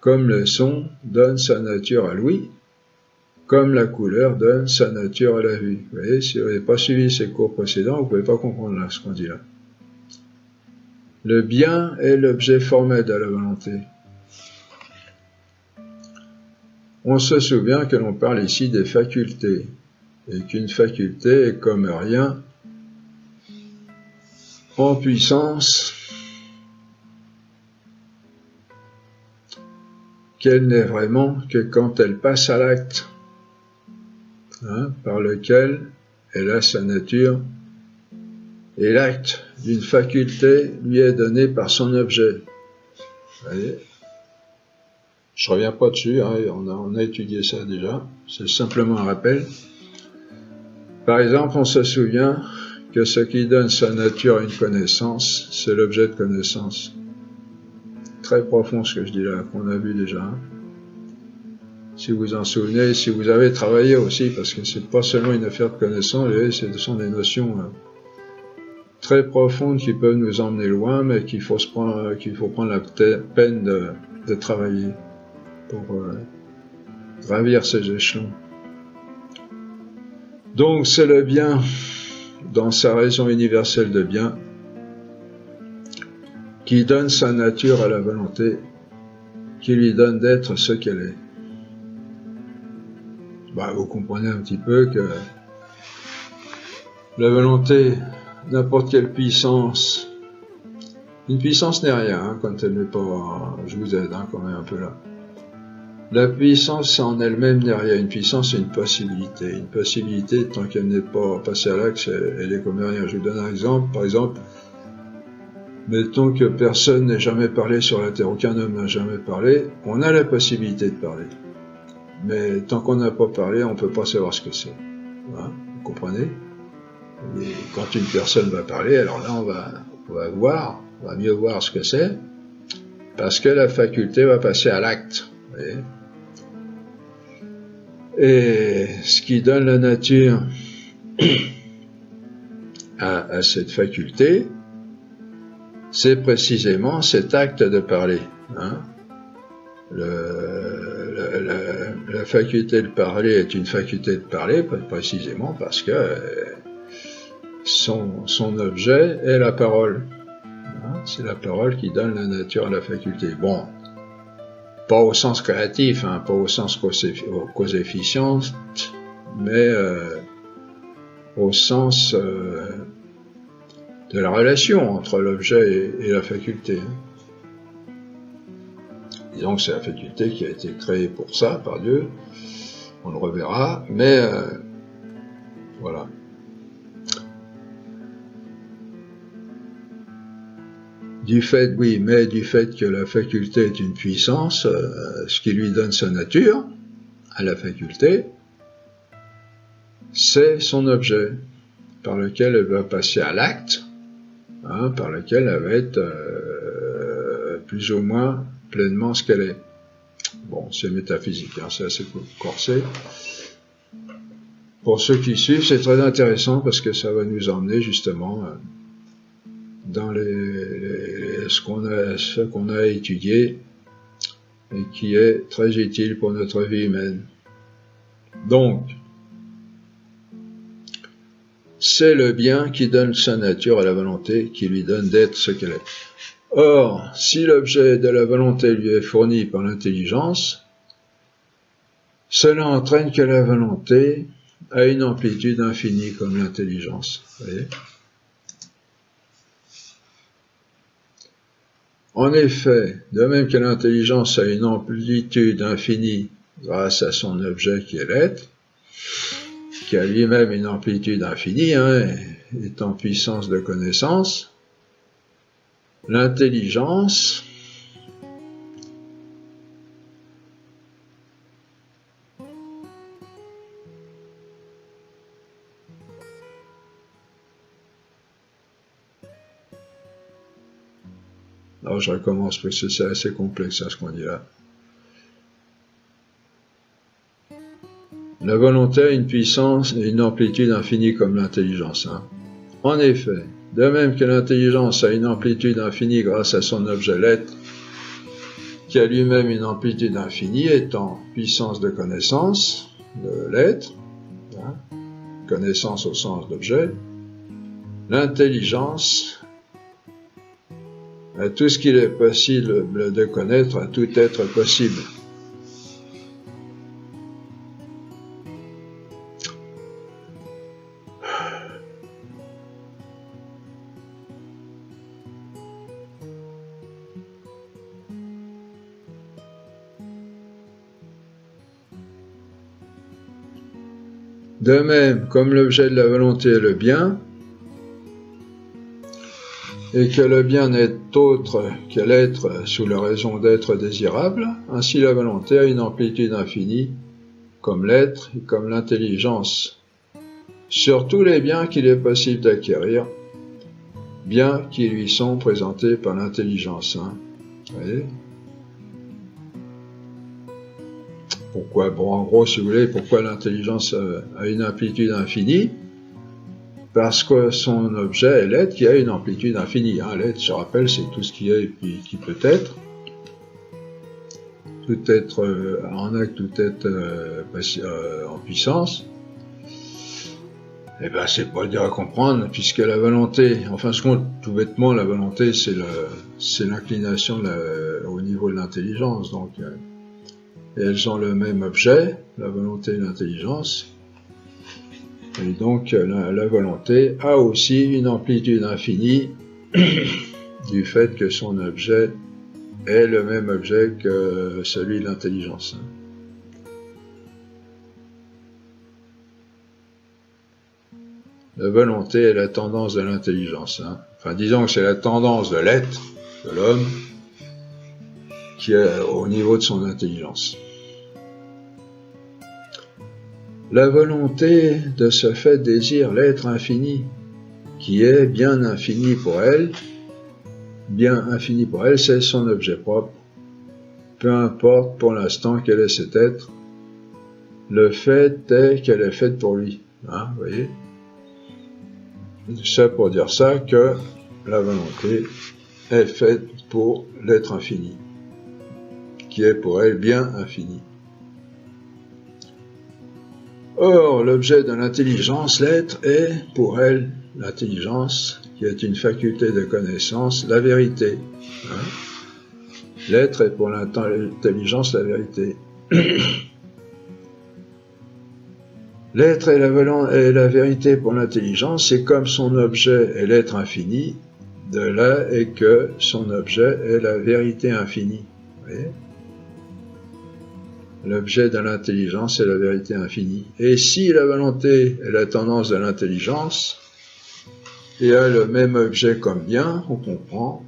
comme le son donne sa nature à l'ouïe, comme la couleur donne sa nature à la vue. Vous voyez, si vous n'avez pas suivi ces cours précédents, vous ne pouvez pas comprendre là, ce qu'on dit là. Le bien est l'objet formel de la volonté. On se souvient que l'on parle ici des facultés, et qu'une faculté est comme rien en puissance, qu'elle n'est vraiment que quand elle passe à l'acte, hein, par lequel elle a sa nature, et l'acte d'une faculté lui est donné par son objet. Vous voyez ? Je ne reviens pas dessus, hein, on a étudié ça déjà, c'est simplement un rappel. Par exemple, on se souvient que ce qui donne sa nature à une connaissance, c'est l'objet de connaissance. Très profond ce que je dis là, qu'on a vu déjà. Hein. Si vous en souvenez, si vous avez travaillé aussi, parce que c'est pas seulement une affaire de connaissance, ce sont des notions très profondes qui peuvent nous emmener loin, mais qu'il faut prendre la peine de travailler pour gravir ces échelons. Donc c'est le bien, dans sa raison universelle de bien, qui donne sa nature à la volonté, qui lui donne d'être ce qu'elle est. Vous comprenez un petit peu que la volonté, n'importe quelle puissance, une puissance n'est rien quand elle n'est pas... Je vous aide quand même un peu là. La puissance en elle-même n'est rien. Une puissance, c'est une possibilité. Une possibilité, tant qu'elle n'est pas passée à l'acte, elle est comme rien. Je vous donne un exemple. Par exemple, mettons que personne n'ait jamais parlé sur la Terre, aucun homme n'a jamais parlé, on a la possibilité de parler. Mais tant qu'on n'a pas parlé, on ne peut pas savoir ce que c'est. Voilà, vous comprenez? Et quand une personne va parler, alors là, on va mieux voir ce que c'est, parce que la faculté va passer à l'acte. Et ce qui donne la nature à cette faculté, c'est précisément cet acte de parler. La faculté de parler est une faculté de parler, précisément parce que son objet est la parole. C'est la parole qui donne la nature à la faculté. Bon, pas au sens créatif, pas au sens cause-efficient, mais au sens de la relation entre l'objet et la faculté. Disons que c'est la faculté qui a été créée pour ça, par Dieu, on le reverra, mais voilà. Du fait que la faculté est une puissance, ce qui lui donne sa nature, à la faculté, c'est son objet, par lequel elle va passer à l'acte, par lequel elle va être plus ou moins pleinement ce qu'elle est. Bon, c'est métaphysique, c'est assez corsé. Pour ceux qui suivent, c'est très intéressant parce que ça va nous emmener justement dans ce qu'on a étudié et qui est très utile pour notre vie humaine. Donc, c'est le bien qui donne sa nature à la volonté, qui lui donne d'être ce qu'elle est. Or, si l'objet de la volonté lui est fourni par l'intelligence, cela entraîne que la volonté a une amplitude infinie comme l'intelligence. Vous voyez ? En effet, de même que l'intelligence a une amplitude infinie grâce à son objet qui est l'être, qui a lui-même une amplitude infinie, est en puissance de connaissance, l'intelligence alors je recommence parce que c'est assez complexe ce qu'on dit là. La volonté a une puissance et une amplitude infinie comme l'intelligence. En effet, de même que l'intelligence a une amplitude infinie grâce à son objet l'être, qui a lui-même une amplitude infinie, est en puissance de connaissance de l'être, connaissance au sens d'objet, l'intelligence a tout ce qu'il est possible de connaître, à tout être possible. De même, comme l'objet de la volonté est le bien, et que le bien n'est autre que l'être sous la raison d'être désirable, ainsi la volonté a une amplitude infinie, comme l'être et comme l'intelligence, sur tous les biens qu'il est possible d'acquérir, biens qui lui sont présentés par l'intelligence. Vous voyez ? Pourquoi ? Bon, en gros, si vous voulez, pourquoi l'intelligence a une amplitude infinie ? Parce que son objet est l'être qui a une amplitude infinie. L'être, je rappelle, c'est tout ce qui est et qui peut être. Tout être en acte, tout être en puissance. Eh ben, c'est pas dur à comprendre, puisque la volonté, en fin de compte, tout bêtement, la volonté, c'est l'inclination au niveau de l'intelligence. Donc, et elles ont le même objet, la volonté et l'intelligence. Et donc, la volonté a aussi une amplitude infinie du fait que son objet est le même objet que celui de l'intelligence. La volonté est la tendance de l'intelligence. Enfin, disons que c'est la tendance de l'être, de l'homme, qui est au niveau de son intelligence. La volonté, de ce fait, désire l'être infini, qui est bien infini pour elle. Bien infini pour elle, c'est son objet propre. Peu importe pour l'instant quel est cet être, le fait est qu'elle est faite pour lui. Vous voyez ? C'est pour dire ça que la volonté est faite pour l'être infini, qui est pour elle bien infini. Or, l'objet de l'intelligence, l'être, est pour elle, l'intelligence, qui est une faculté de connaissance, la vérité. L'être est pour l'intelligence la vérité. L'être est la vérité pour l'intelligence, c'est comme son objet est l'être infini, de là est que son objet est la vérité infinie. Vous voyez ? L'objet de l'intelligence est la vérité infinie. Et si la volonté est la tendance de l'intelligence, et a le même objet comme bien, on comprend,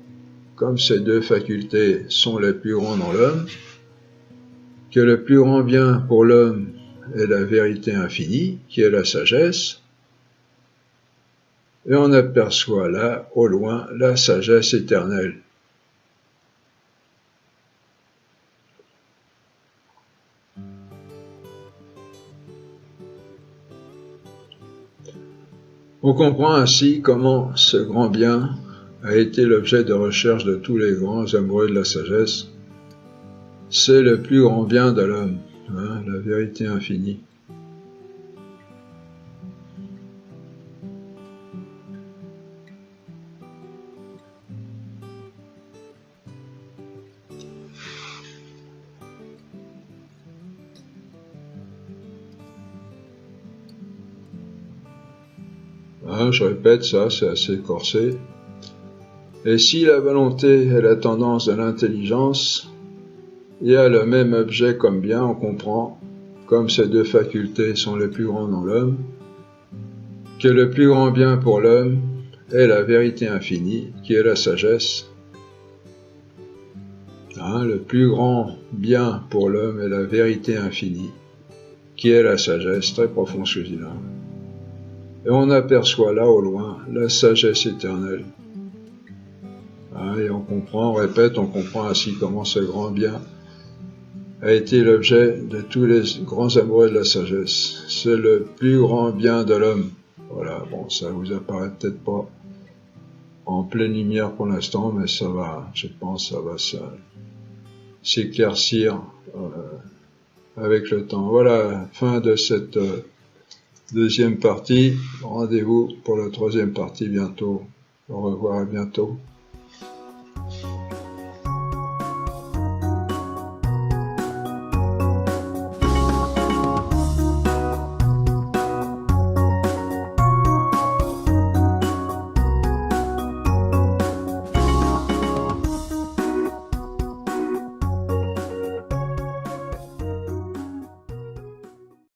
comme ces deux facultés sont les plus grandes dans l'homme, que le plus grand bien pour l'homme est la vérité infinie, qui est la sagesse, et on aperçoit là, au loin, la sagesse éternelle. On comprend ainsi comment ce grand bien a été l'objet de recherche de tous les grands amoureux de la sagesse. C'est le plus grand bien de l'homme, la vérité infinie. Je répète, ça c'est assez corsé. Et si la volonté est la tendance de l'intelligence, et a le même objet comme bien, on comprend, comme ces deux facultés sont les plus grandes dans l'homme, que le plus grand bien pour l'homme est la vérité infinie, qui est la sagesse. Le plus grand bien pour l'homme est la vérité infinie, qui est la sagesse, très profond ce que je dis là. Et on aperçoit là au loin la sagesse éternelle. Et on comprend, on répète, on comprend ainsi comment ce grand bien a été l'objet de tous les grands amoureux de la sagesse. C'est le plus grand bien de l'homme. Voilà, bon, ça vous apparaît peut-être pas en pleine lumière pour l'instant, mais ça va, je pense, ça va s'éclaircir avec le temps. Voilà, fin de cette deuxième partie. Rendez-vous pour la troisième partie bientôt. Au revoir, à bientôt.